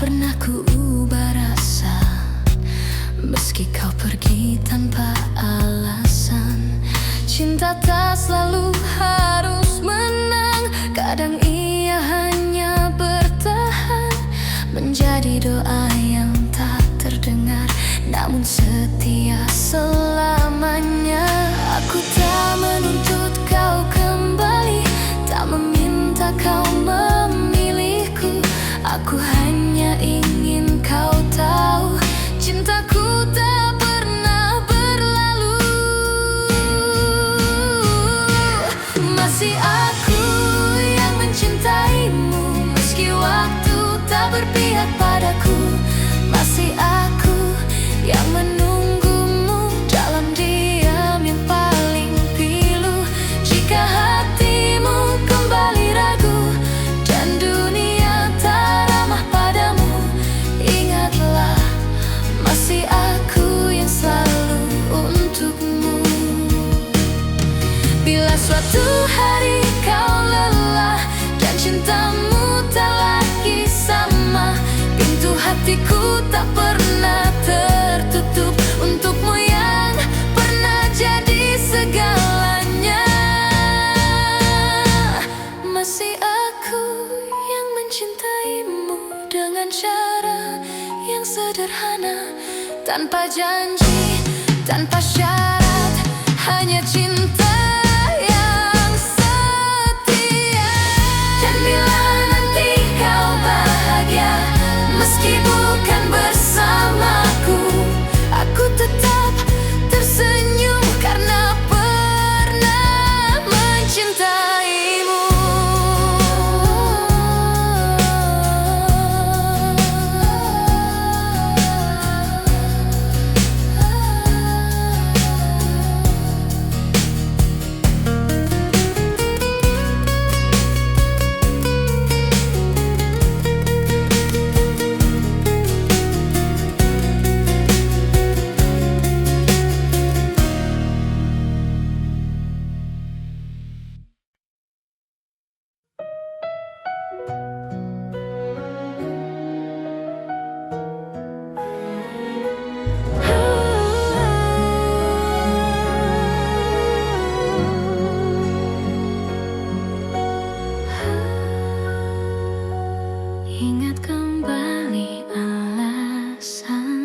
pernah ku ubah rasa, meski kau pergi tanpa alasan. Cinta tak selalu harus menang, kadang ia hanya bertahan, menjadi doa yang tak terdengar, namun setia selamanya. Aku tak menuntut kau kembali, tak meminta kau memilihku. Aku hanya ingin kau tahu, cintaku tak pernah berlalu. Masih aku yang mencintaimu, meski waktu tak berpihak padaku. Masih aku yang menunggumu dalam diam yang paling pilu. Jika hatimu kembali ragu dan dunia tak ramah padamu, ingatlah masih aku yang selalu untukmu. Bila suatu hari kau lelah dan cintamu tak lagi sama, pintu hatiku tak pernah tertutup untukmu yang pernah jadi segalanya. Masih aku yang mencintaimu dengan cara yang sederhana, tanpa janji, tanpa syarat, hanya cinta yang setia. Dan bila nanti kau bahagia, meski bukan bersamaku, aku tetap tersenyum karena pernah mencintaimu. Ingat kembali alasan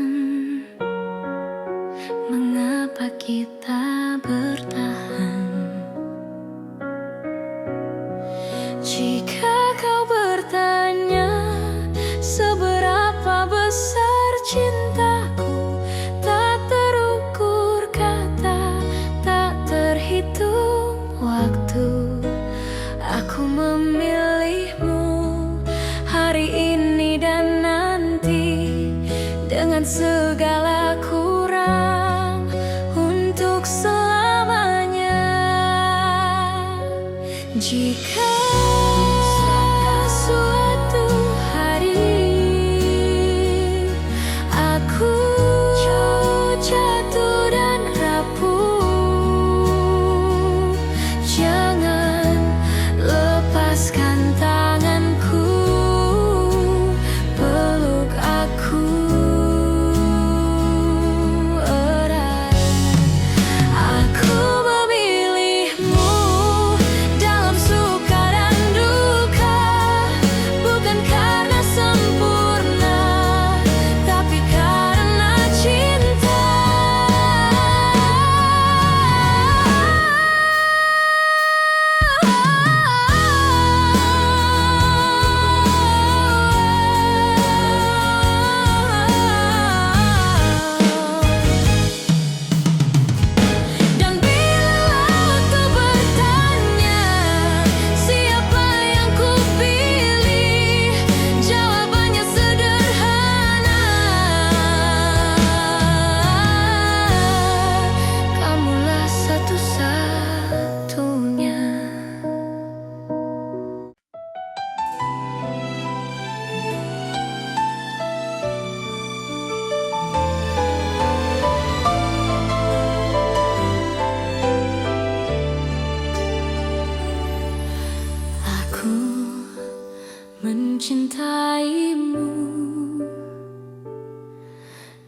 mengapa kita bertahan. Jika kau bertanya seberapa besar cintaku, tak terukur kata, tak terhitung waktu. Aku memilihmu hari ini dan nanti, dengan segala kurang, untuk selamanya. Jika suatu hari aku jatuh dan rapuh, jangan lepaskan tanganku, peluk aku erat. Aku memilihmu dalam suka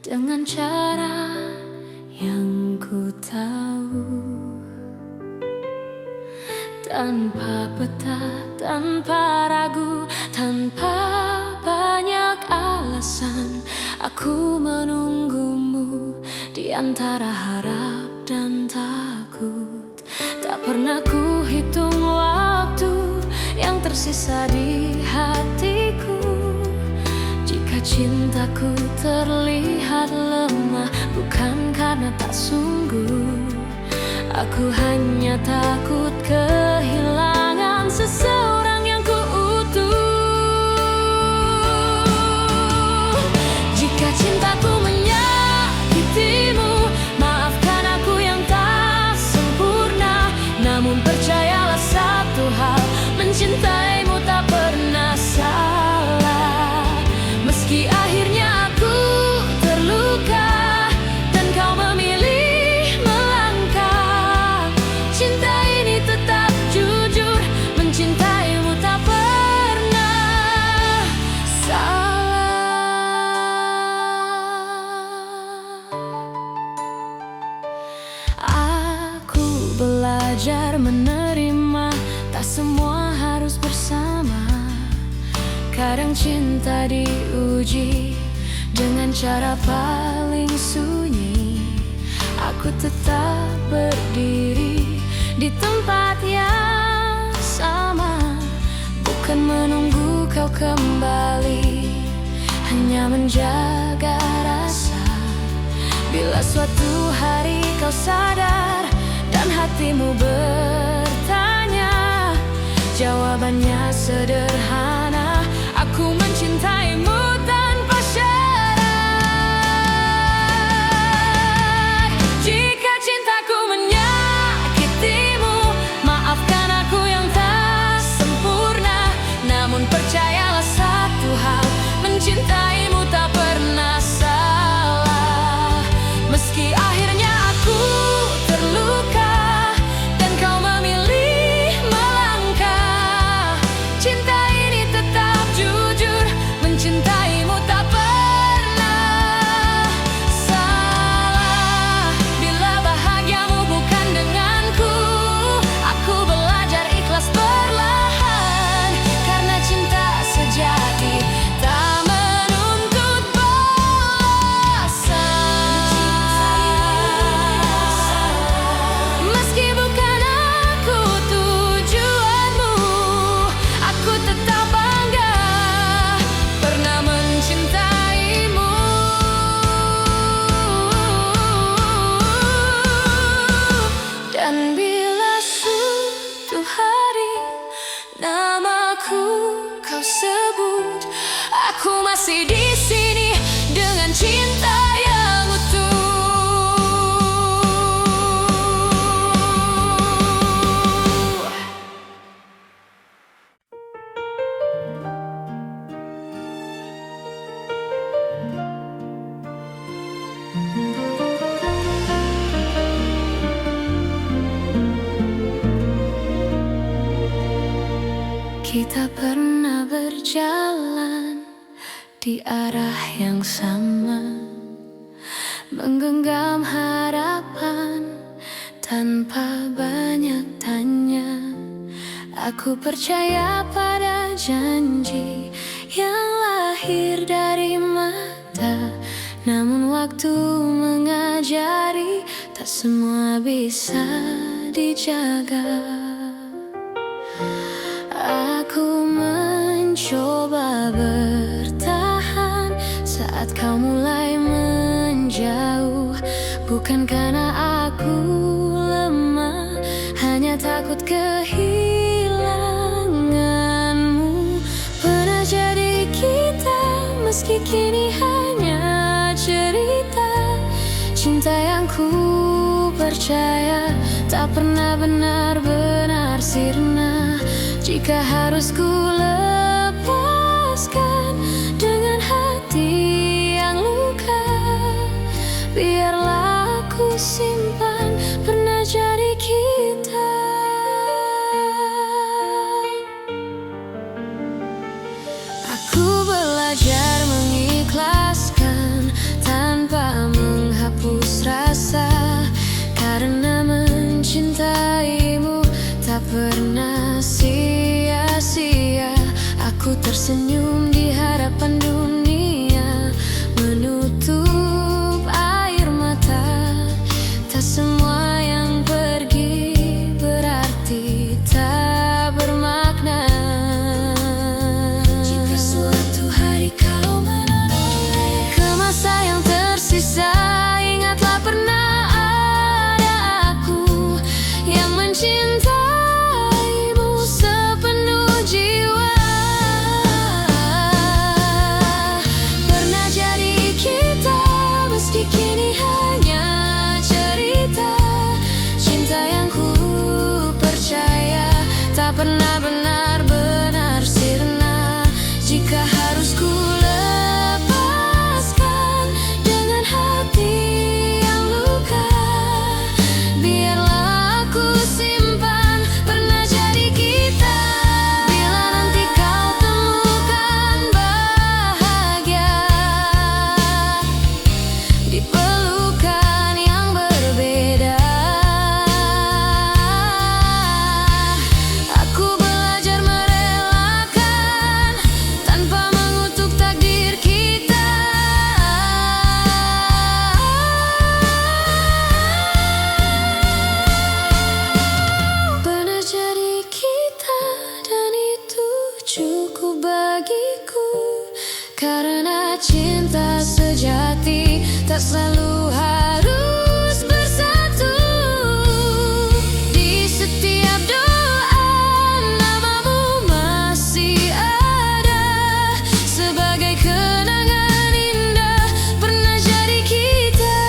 dengan cara yang ku tahu. Tanpa peta, tanpa ragu, tanpa banyak alasan, aku menunggumu di antara harap dan takut. Tak pernah ku hitung waktu yang tersisa di hatiku. Jika cintaku terlihat lemah, bukan karena tak sungguh. Aku hanya takut kehilangan seseorang yang ku utuh. Jika cintaku menyakitimu, maafkan aku yang tak sempurna. Namun percayalah satu hal, mencintaimu tak pernah salah. Meski akhirnya aku terluka dan kau memilih melangkah, cinta ini tetap jujur, mencintaimu tak pernah salah. Aku belajar menerima, tak semua harus bersama. Kadang cinta diuji dengan cara paling sunyi. Aku tetap berdiri di tempat yang sama, bukan menunggu kau kembali, hanya menjaga rasa. Bila suatu hari kau sadar dan hatimu bertanya, jawabannya sederhana: aku mencintaimu tanpa syarat. Jika cintaku menyakitimu, maafkan aku yang tak sempurna. Namun percayalah satu hal, mencintaimu tak pernah salah. Meski akhirnya aku terluka dan kau memilih melangkah, cinta ini tetap jujur, mencintaimu tak pernah salah. Bila bahagiamu bukan denganku, aku belajar ikhlas perlahan. Karena cinta sejati tak menuntut balasan. Meski bukan aku tujuanmu, aku tetap bangga pernah mencintaimu. Dan bila suatu hari namaku kau sebut, aku masih di sini dengan cinta yang utuh. Kita pernah berjalan di arah yang sama, menggenggam harapan tanpa banyak tanya. Aku percaya pada janji yang lahir dari mata. Namun waktu mengajari, tak semua bisa dijaga. Aku mencoba bertahan saat kau mulai menjauh. Bukan karena aku lemah, hanya takut kehilanganmu. Pernah jadi kita, meski kini hanya cerita. Cinta yang ku percaya tak pernah benar-benar sirna. Jika harus ku lepaskan dengan hati yang luka, biarlah aku simpan pernah jadi kita. Aku belajar mengikhlaskan tanpa jati tak selalu harus bersatu. Di setiap doa namamu masih ada, sebagai kenangan indah pernah jadi kita.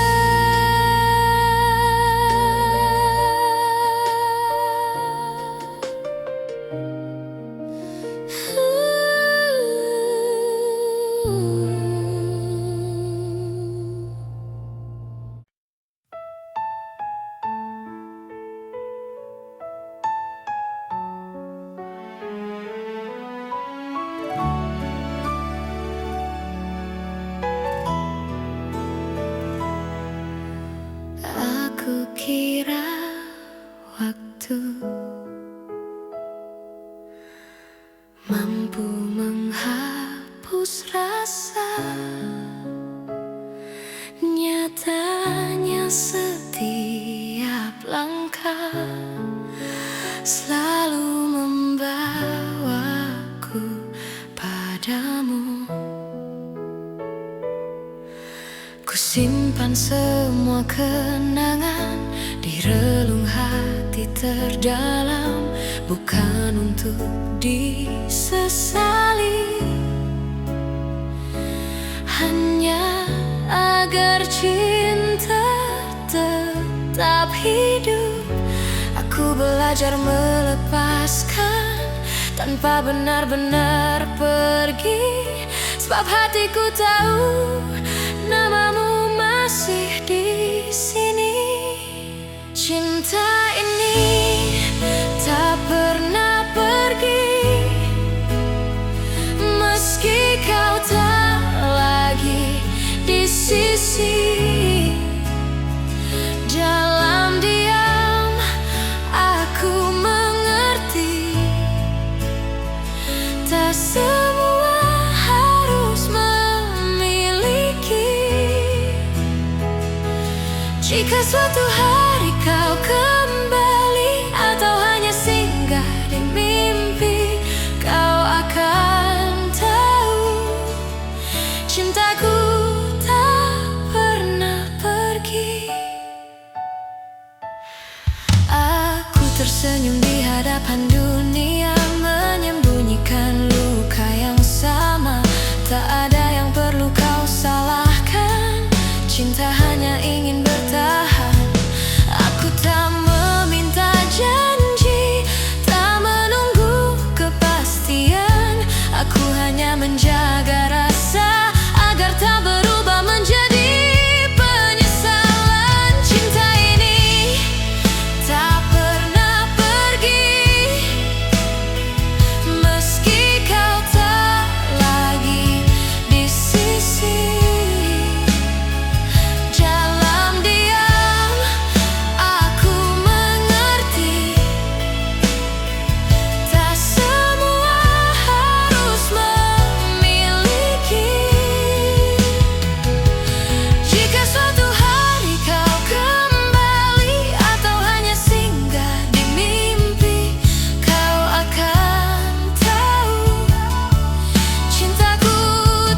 Aku kira waktu mampu menghapus rasa, nyatanya setiap langkah selalu membawaku padamu. Ku simpan semua kenangan di relung hati terdalam, bukan untuk disesali, hanya agar cinta tetap hidup. Aku belajar melepaskan tanpa benar-benar pergi, sebab hatiku tahu namamu masih di sini. Cinta ini tak pernah pergi, meski kau tak lagi di sisi. Dalam diam aku mengerti, tak semua harus memiliki. Jika suatu hari kau kembali atau hanya singgah di mimpi, kau akan tahu cintaku tak pernah pergi. Aku tersenyum di hadapan dunia, menyembunyikan luka yang sama. Tak ada yang perlu kau salahkan, cinta hanya ingin bertahan. Aku tak meminta janji, tak menunggu kepastian. Aku hanya menjaga rasa agar tak berubah menjadi penyesalan. Cinta ini tak pernah pergi, meski kau tak lagi di sisi. Dalam diam aku mengerti, tak semua harus memiliki. Jika suatu hari kau kembali atau hanya singgah di mimpi, kau akan tahu cintaku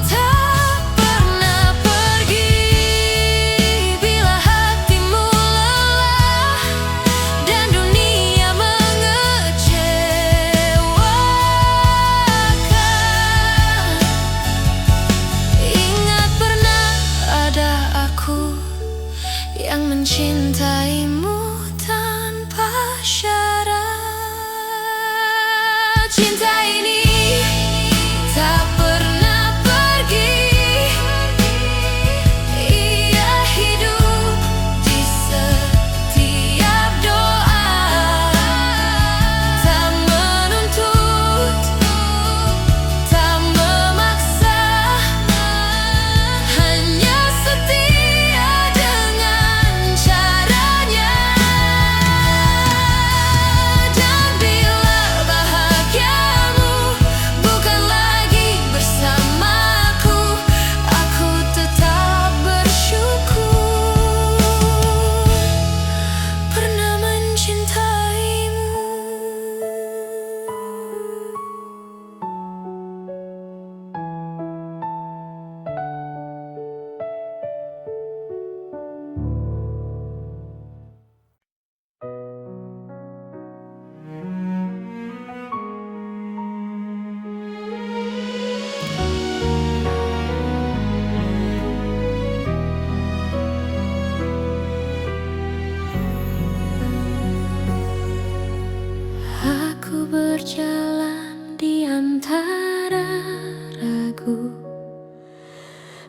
tak pernah pergi. Bila hatimu lelah dan dunia mengecewakan, ingat pernah ada aku yang mencintaimu tanpa syarat. Cinta ini tak pernah pergi, ia hidup di setiap doa. Tak menuntut, tak memaksa, hanya setia dengan caranya.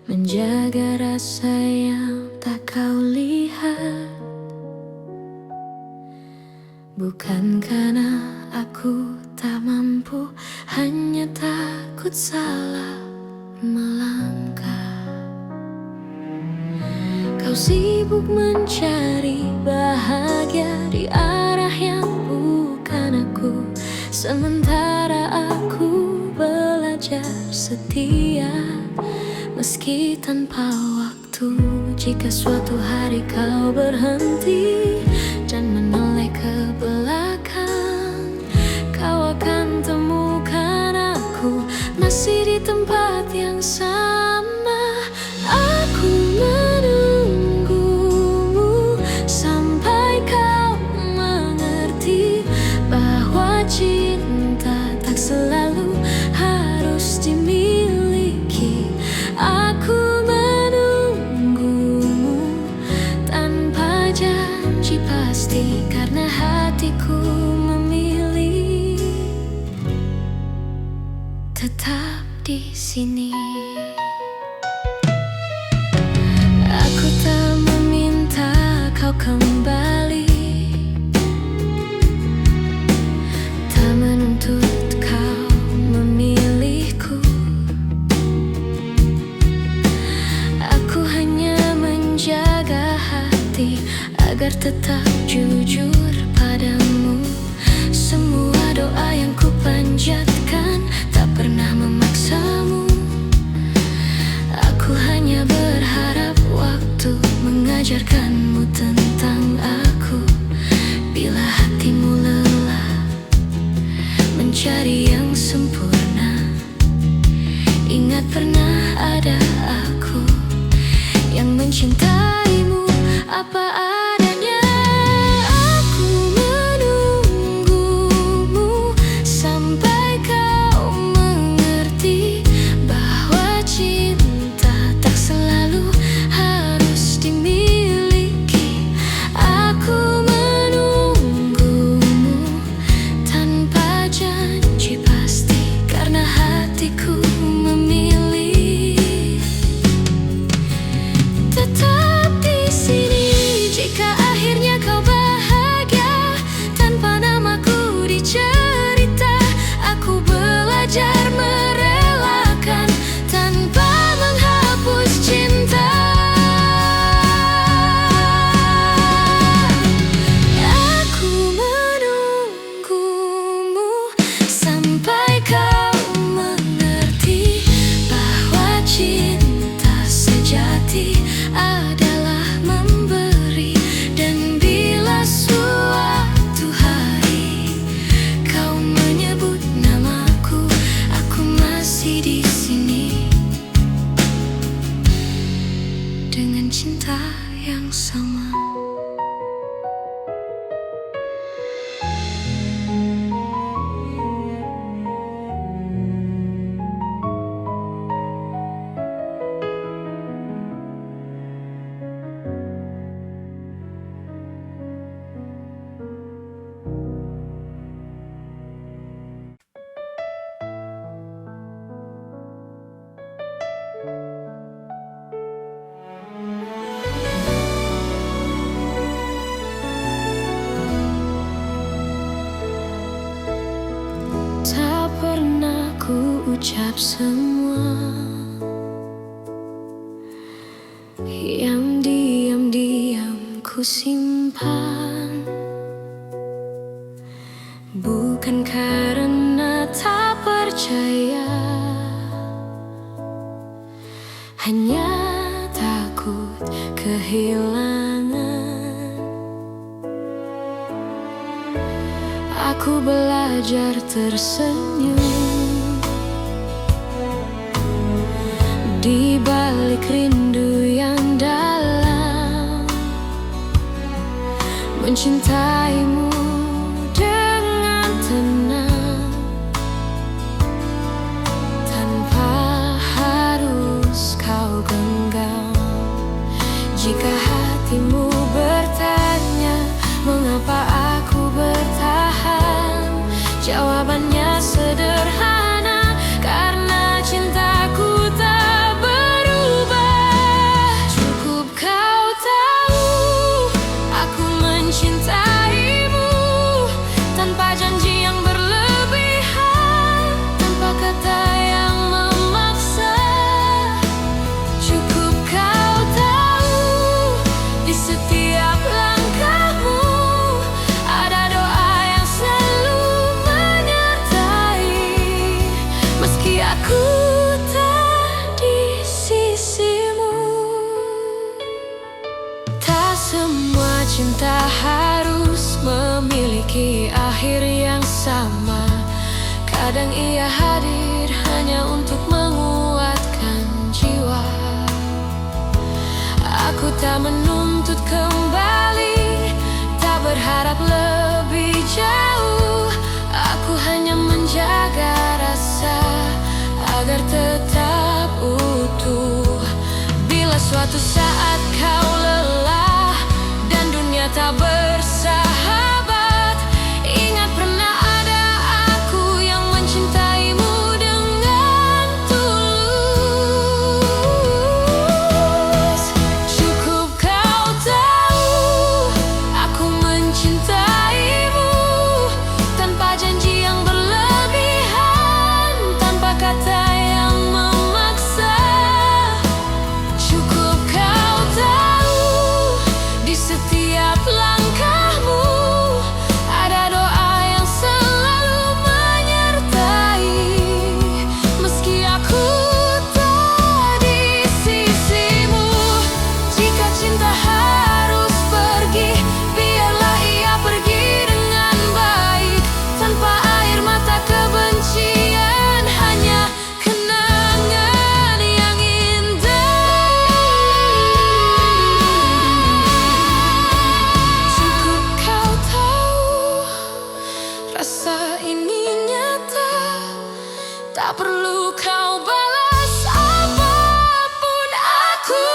menjaga rasa yang tak kau lihat. Bukan karena aku tak mampu, hanya takut salah melangkah. Kau sibuk mencari bahagia di arah yang bukan aku, sementara aku belajar setia meski tanpa waktu. Jika suatu hari kau berhenti dan menoleh ke belakang, kau akan temukan aku masih di tempat yang sama. Aku menunggumu sampai kau mengerti bahwa cinta tak selalu harus dimiliki. Aku menunggumu tanpa janji pasti, karena hatiku memilih tetap di sini. Aku tak meminta kau kembali, tak menuntut kau memilihku. Aku hanya menjaga hati agar tetap jujur padamu. Semua doa yang ku panjatkan tak pernah memaksamu. Aku hanya berharap waktu mengajarkanmu tentang aku. Bila hatimu lelah mencari yang sempurna, ingat pernah ada aku yang mencintaimu apa adanya. Aku menunggumu sampai kau mengerti bahwa cinta tak selalu harus dimiliki. Aku menunggumu tanpa janji pasti, karena hatiku memilih tetap di sini. Jika akhirnya kau bahagia tanpa namaku dicerita, aku belajar merelakan tanpa menghapus cinta. Aku menunggumu sampai kau mengerti bahwa cinta sejati adalah memberi. Dan bila suatu hari kau menyebut namaku, aku masih di sini dengan cinta yang sama. Tak pernah ku ucap semua yang diam-diam ku simpan, bukan karena tak percaya, hanya takut kehilangan. Aku belajar tersenyum di balik rindu yang dalam, mencintaimu dengan tenang tanpa harus kau genggam. Jika hatimu bertanya mengapa aku bertahan, jawabannya sederhana, karena cintaku tak berubah. cinta harus memiliki akhir yang sama. Kadang ia hadir hanya untuk menguatkan jiwa. Aku tak menuntut kembali, tak berharap lebih jauh. Aku hanya menjaga rasa agar tetap utuh. Bila suatu saat kau lelah dan dunia tak bersahabat, ingat pernah ada aku yang mencintaimu dengan tulus. Cukup kau tahu aku mencintaimu tanpa janji yang berlebihan, tanpa kata yang memaksa. Cukup kau tahu di setiap langkahmu ada doa yang selalu menyertai. Meski aku tak di sisimu, jika cinta harus pergi, biarlah ia pergi dengan baik, tanpa air mata kebencian, hanya kenangan yang indah. Cukup kau tahu rasa ini nyata, tak perlu kau balas apapun. Aku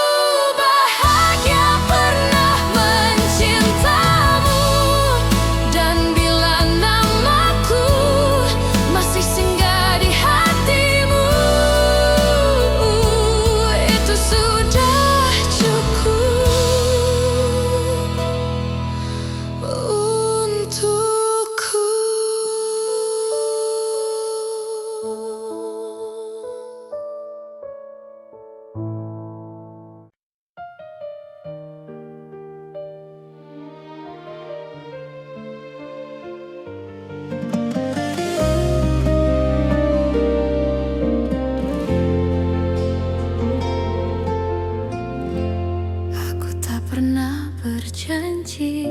bahagia pernah mencintamu, dan bila namaku masih singgah di hatimu, itu sudah cukup untukku. Aku tak pernah berjanji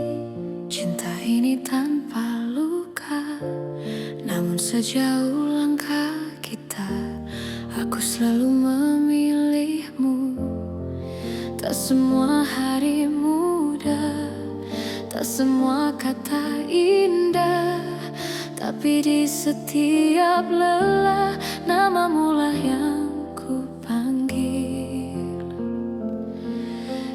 cinta ini tanpa luka, namun sejauh langkah kita, aku selalu memilihmu. Tak semua hari mudah, tak semua kata indah, tapi di setiap lelah namamulah yang ku panggil.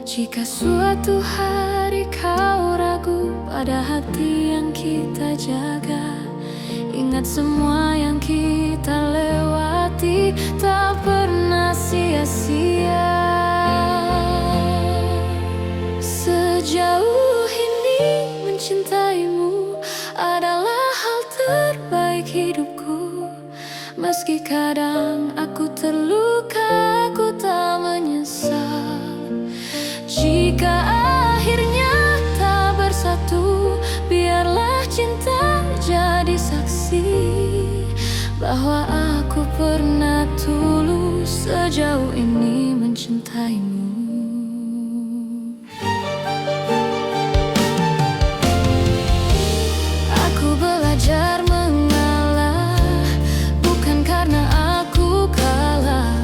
Jika suatu hari kau ragu pada hati yang kita jaga, ingat semua yang kita lewati tak pernah sia-sia. Sejauh ini mencintaimu adalah hal terbaik hidupku. Meski kadang aku terluka, aku tak menyesal. Jika akhirnya tak bersatu, biarlah cinta jadi saksi bahwa aku pernah tulus sejauh ini mencintaimu. Aku belajar mengalah, bukan karena aku kalah,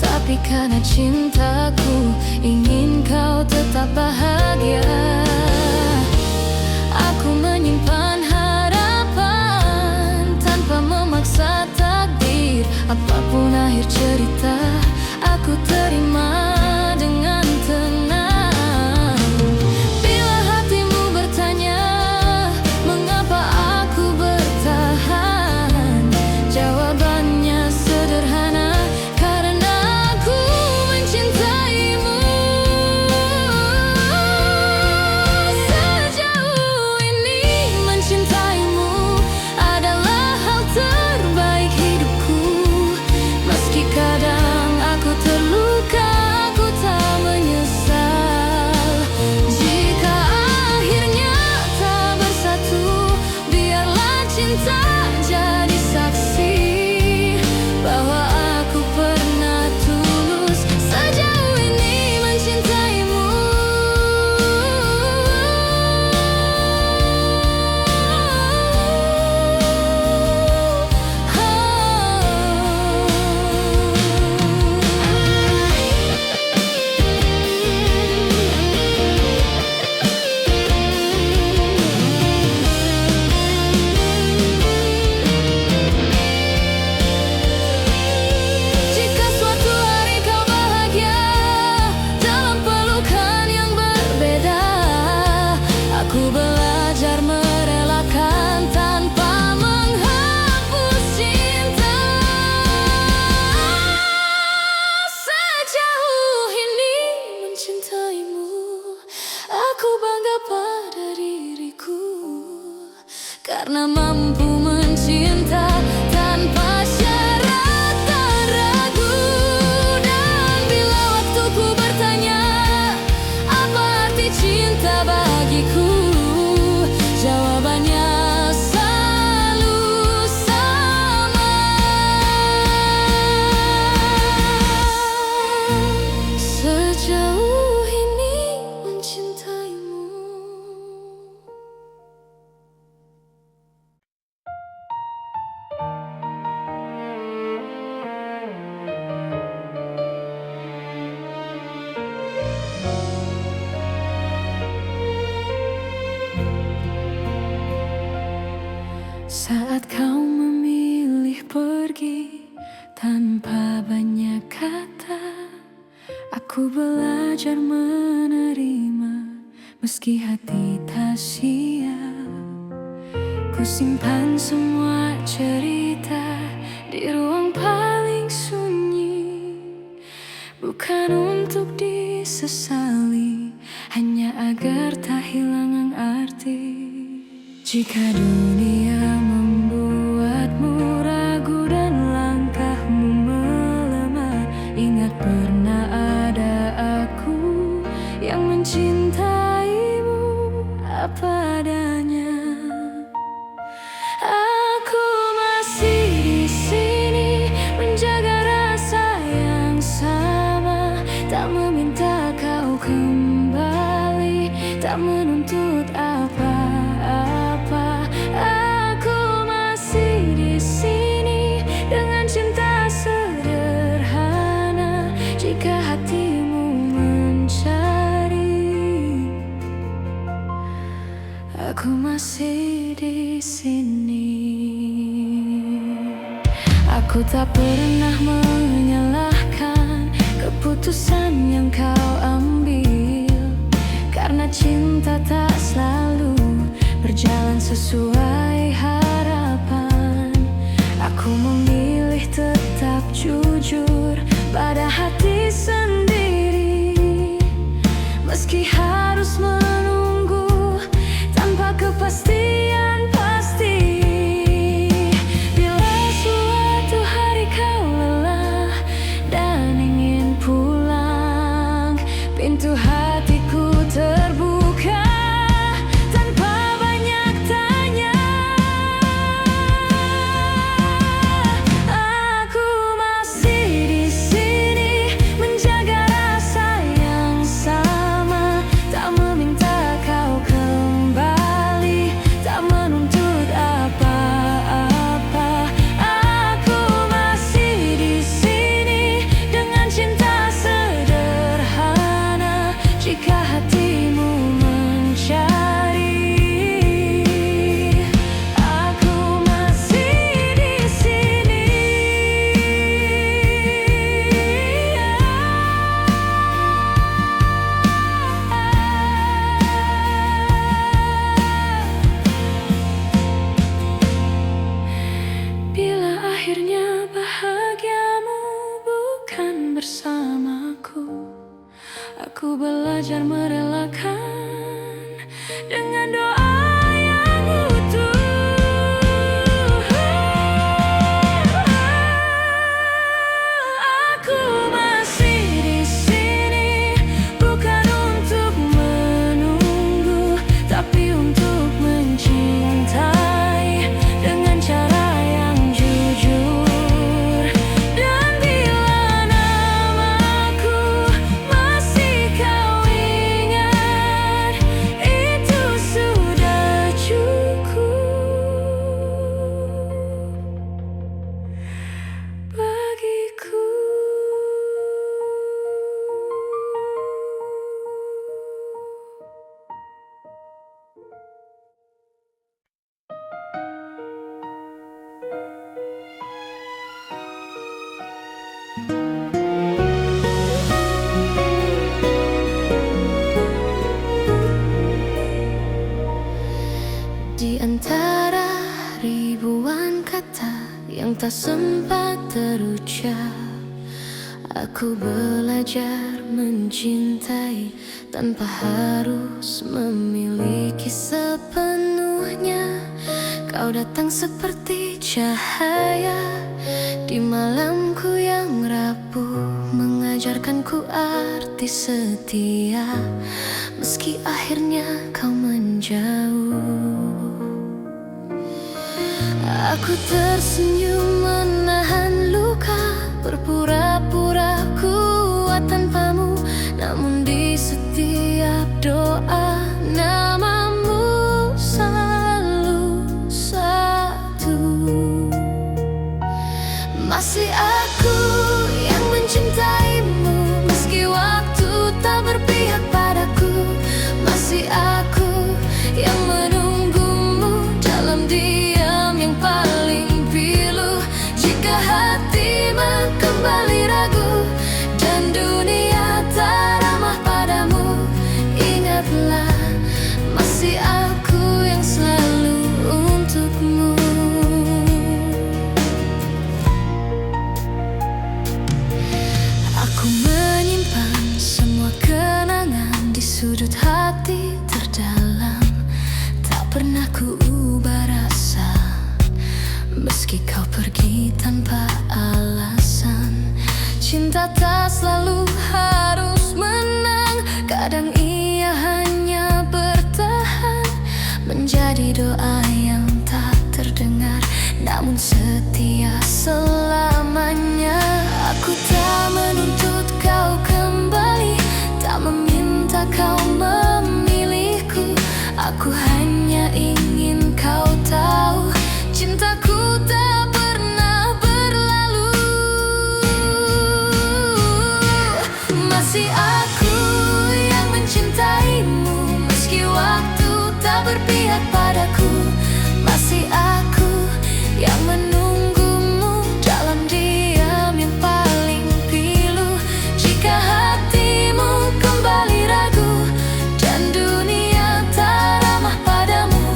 tapi karena cintaku ingin kau tetap bahagia. Aku menyimpan harapan tanpa memaksa takdir. Apapun akhir cerita, aku terima dengan tenang. Bila hatimu bertanya mengapa aku bertahan, jawabannya sederhana, karena aku mencintaimu. Sejauh ini mencintaimu adalah hal terbaik hidupku. Meski kadang aku terluka, mencintaimu. Aku bangga pada diriku karena mampu mencinta tanpa syarat dan ragu. Dan bila waktuku bertanya apa arti cinta bagiku, jawabannya selalu sama. Sejauh ini mencintaimu. Saat kau memilih pergi tanpa banyak kata, aku belajar menerima meski hati tak siap. Ku simpan semua cerita di ruang paling sunyi, bukan untuk disesali, hanya agar tak hilang arti. Jika dunia membuatmu ragu dan langkahmu melemah, ingat pernah ada aku yang mencintaimu apa adanya. Aku masih di sini menjaga rasa yang sama, tak meminta kau kembali, tak menuntut apa-apa. Aku masih di sini dengan cinta sederhana. Jika hatimu mencari, aku masih di sini. Aku tak pernah menyalahkan keputusan yang kau ambil, karena cinta tak selalu berjalan sesuai harapan. Aku memilih tetap jujur pada hati sendiri, meski harus menunggu tanpa kepastian pasti. Bila suatu hari kau lelah dan ingin pulang, pintu hatiku terbuka tanpa banyak tanya. Aku masih di sini menjaga rasa yang sama, tak meminta kau kembali, tak menuntut apa-apa. Aku masih di sini dengan cinta sederhana. Jika hatimu mencari, aku masih di sini. Bila akhirnya bahagiamu bukan bersamaku, aku belajar merelakan dengan doa yang utuh. Aku masih di sini bukan untuk menunggu, tapi untuk mencintai dengan cara yang jujur. Dan bila namaku masih kau ingat, itu sudah cukup bagiku. Di antara ribuan kata yang tak sempat terucap, Aku belajar mencintai tanpa harus memiliki sepenuhnya. Kau datang seperti cahaya di malamku yang rapuh, mengajarkanku arti setia, meski akhirnya kau menjauh. Aku tersenyum menahan luka, berpura-pura kuat tanpamu, namun di setiap doa namamu selalu satu. Masih aku yang mencintaimu, meski waktu tak berpihak padaku. Masih aku yang menunggumu dalam diam yang paling pilu. Jika hatimu kembali ragu dan dunia tak ramah padamu, ingatlah masih aku yang selalu untukmu. Aku menyimpan semua kenangan di sudut hati terdalam. Tak pernah ku ubah rasa, meski kau pergi tanpa alasan. Cinta tak selalu harus menang, kadang ia hanya bertahan, menjadi doa yang tak terdengar, namun setia selamanya. Aku tak menuntut kau kembali, tak meminta kau memilihku. Aku hanya ingin kau tahu, cintaku tak pernah berlalu. Masih aku yang mencintaimu, meski waktu tak berpihak padaku. Masih aku yang menunggumu dalam diam yang paling pilu. Jika hatimu kembali ragu dan dunia tak ramah padamu,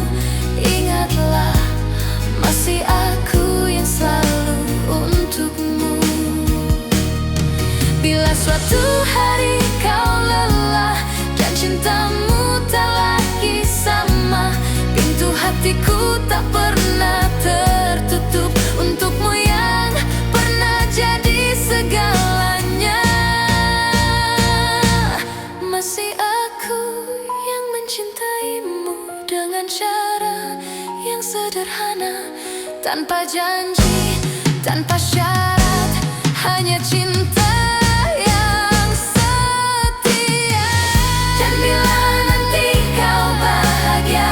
ingatlah masih aku yang selalu untukmu. Bila suatu hari kau lelah dan cintamu tak lagi sama, pintu hatiku tak pernah tertutup untukmu yang pernah jadi segalanya. Masih aku yang mencintaimu dengan cara yang sederhana, tanpa janji, tanpa syarat, hanya cinta yang setia. Dan bila nanti kau bahagia,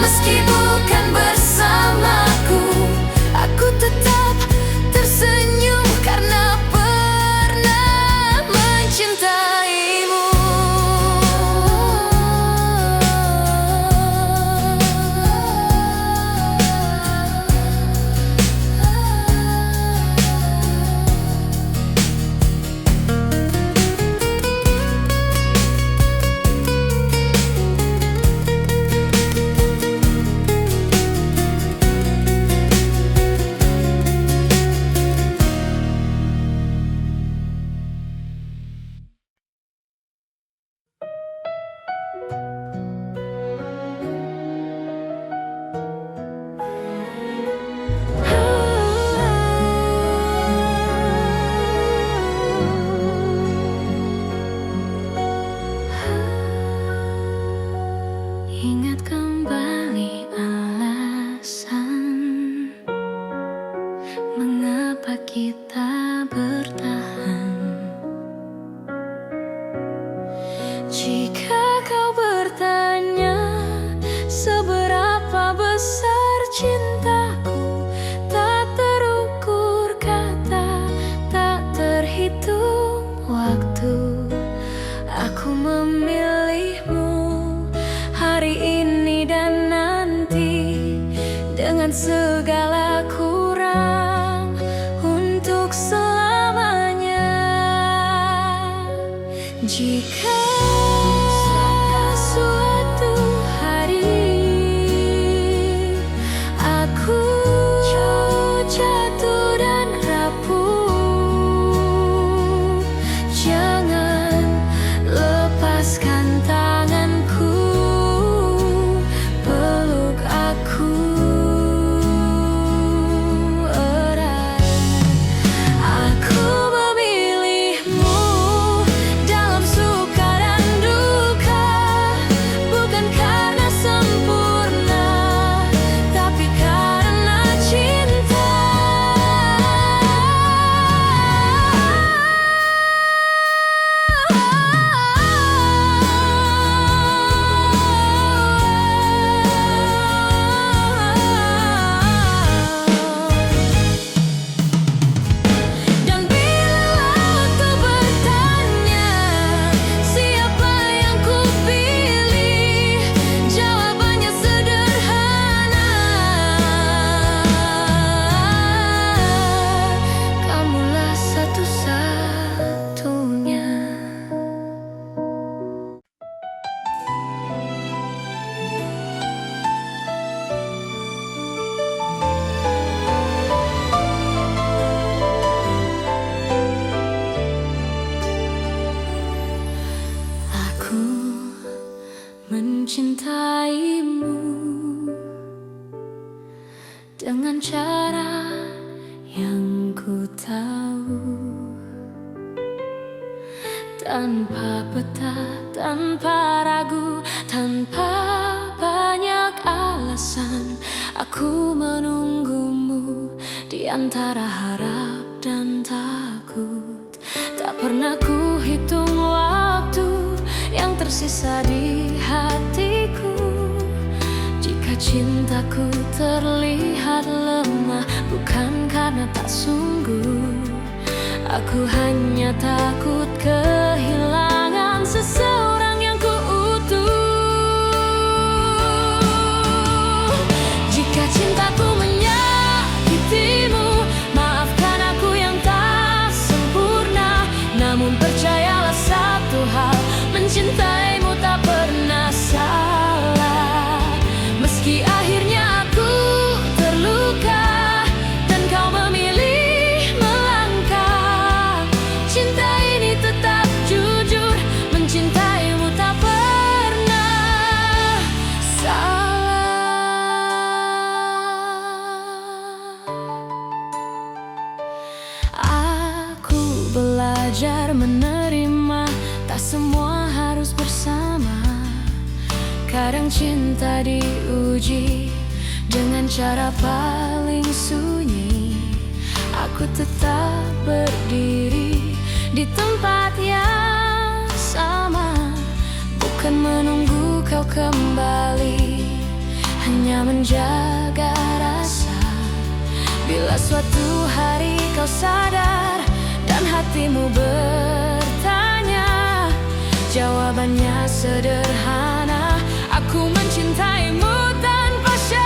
meski bukan bersamaku, aku tetap tersenyum karena pernah mencintaimu. Ingat kembali alasan mengapa kita bertahan. Jika kau bertanya seberapa besar cintaku, tak terukur kata, tak terhitung waktu. Aku memilihmu hari ini dan nanti, dengan segala kurang, untuk selamanya. Jika suatu hari aku jatuh dan rapuh, mencintaimu dengan cara yang ku tahu, tanpa peta, tanpa ragu, tanpa banyak alasan. Aku menunggumu di antara harap dan takut. Tak pernah ku hitung waktu yang tersisa di hatiku. Jika cintaku terlihat lemah, bukan karena tak sungguh. Aku hanya takut kehilangan seseorang yang ku utuh. Jika cintaku menyakitimu, maafkan aku yang tak sempurna. Namun percayalah satu hal, mencintaimu tak pernah salah. Meski akhirnya aku terluka dan kau memilih melangkah, cinta ini tetap jujur, mencintaimu tak pernah salah. Aku belajar menerima, tak semua harus bersama. Kadang cinta diuji dengan cara paling sunyi. Aku tetap berdiri di tempat yang sama, bukan menunggu kau kembali, hanya menjaga rasa. Bila suatu hari kau sadar dan hatimu bertanya, jawabannya sederhana: aku mencintaimu tanpa syarat.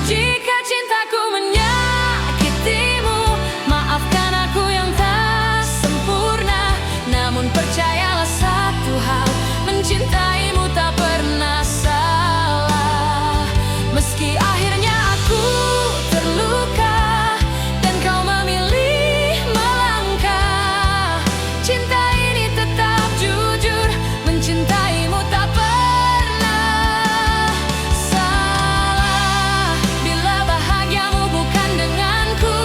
Jika cintaku menyakitimu, maafkan aku yang tak sempurna. Namun percayalah satu hal, mencintaimu tak pernah salah. Meski akhirnya aku terluka dan kau memilih melangkah, cinta ini tetap jujur, mencintaimu tak pernah salah. Bila bahagiamu bukan denganku,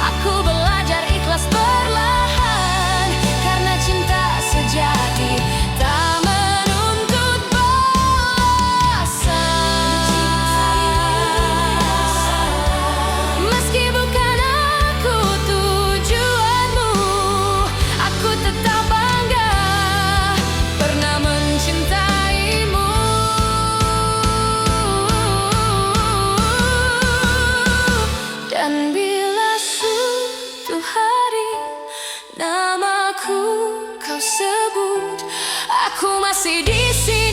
aku belajar ikhlas perlahan. Karena cinta sejati tak menuntut balasan. Meski bukan aku tujuanmu, aku tetap bangga pernah mencintaimu. Dan bila suatu hari namaku kau sebut, aku masih di sini.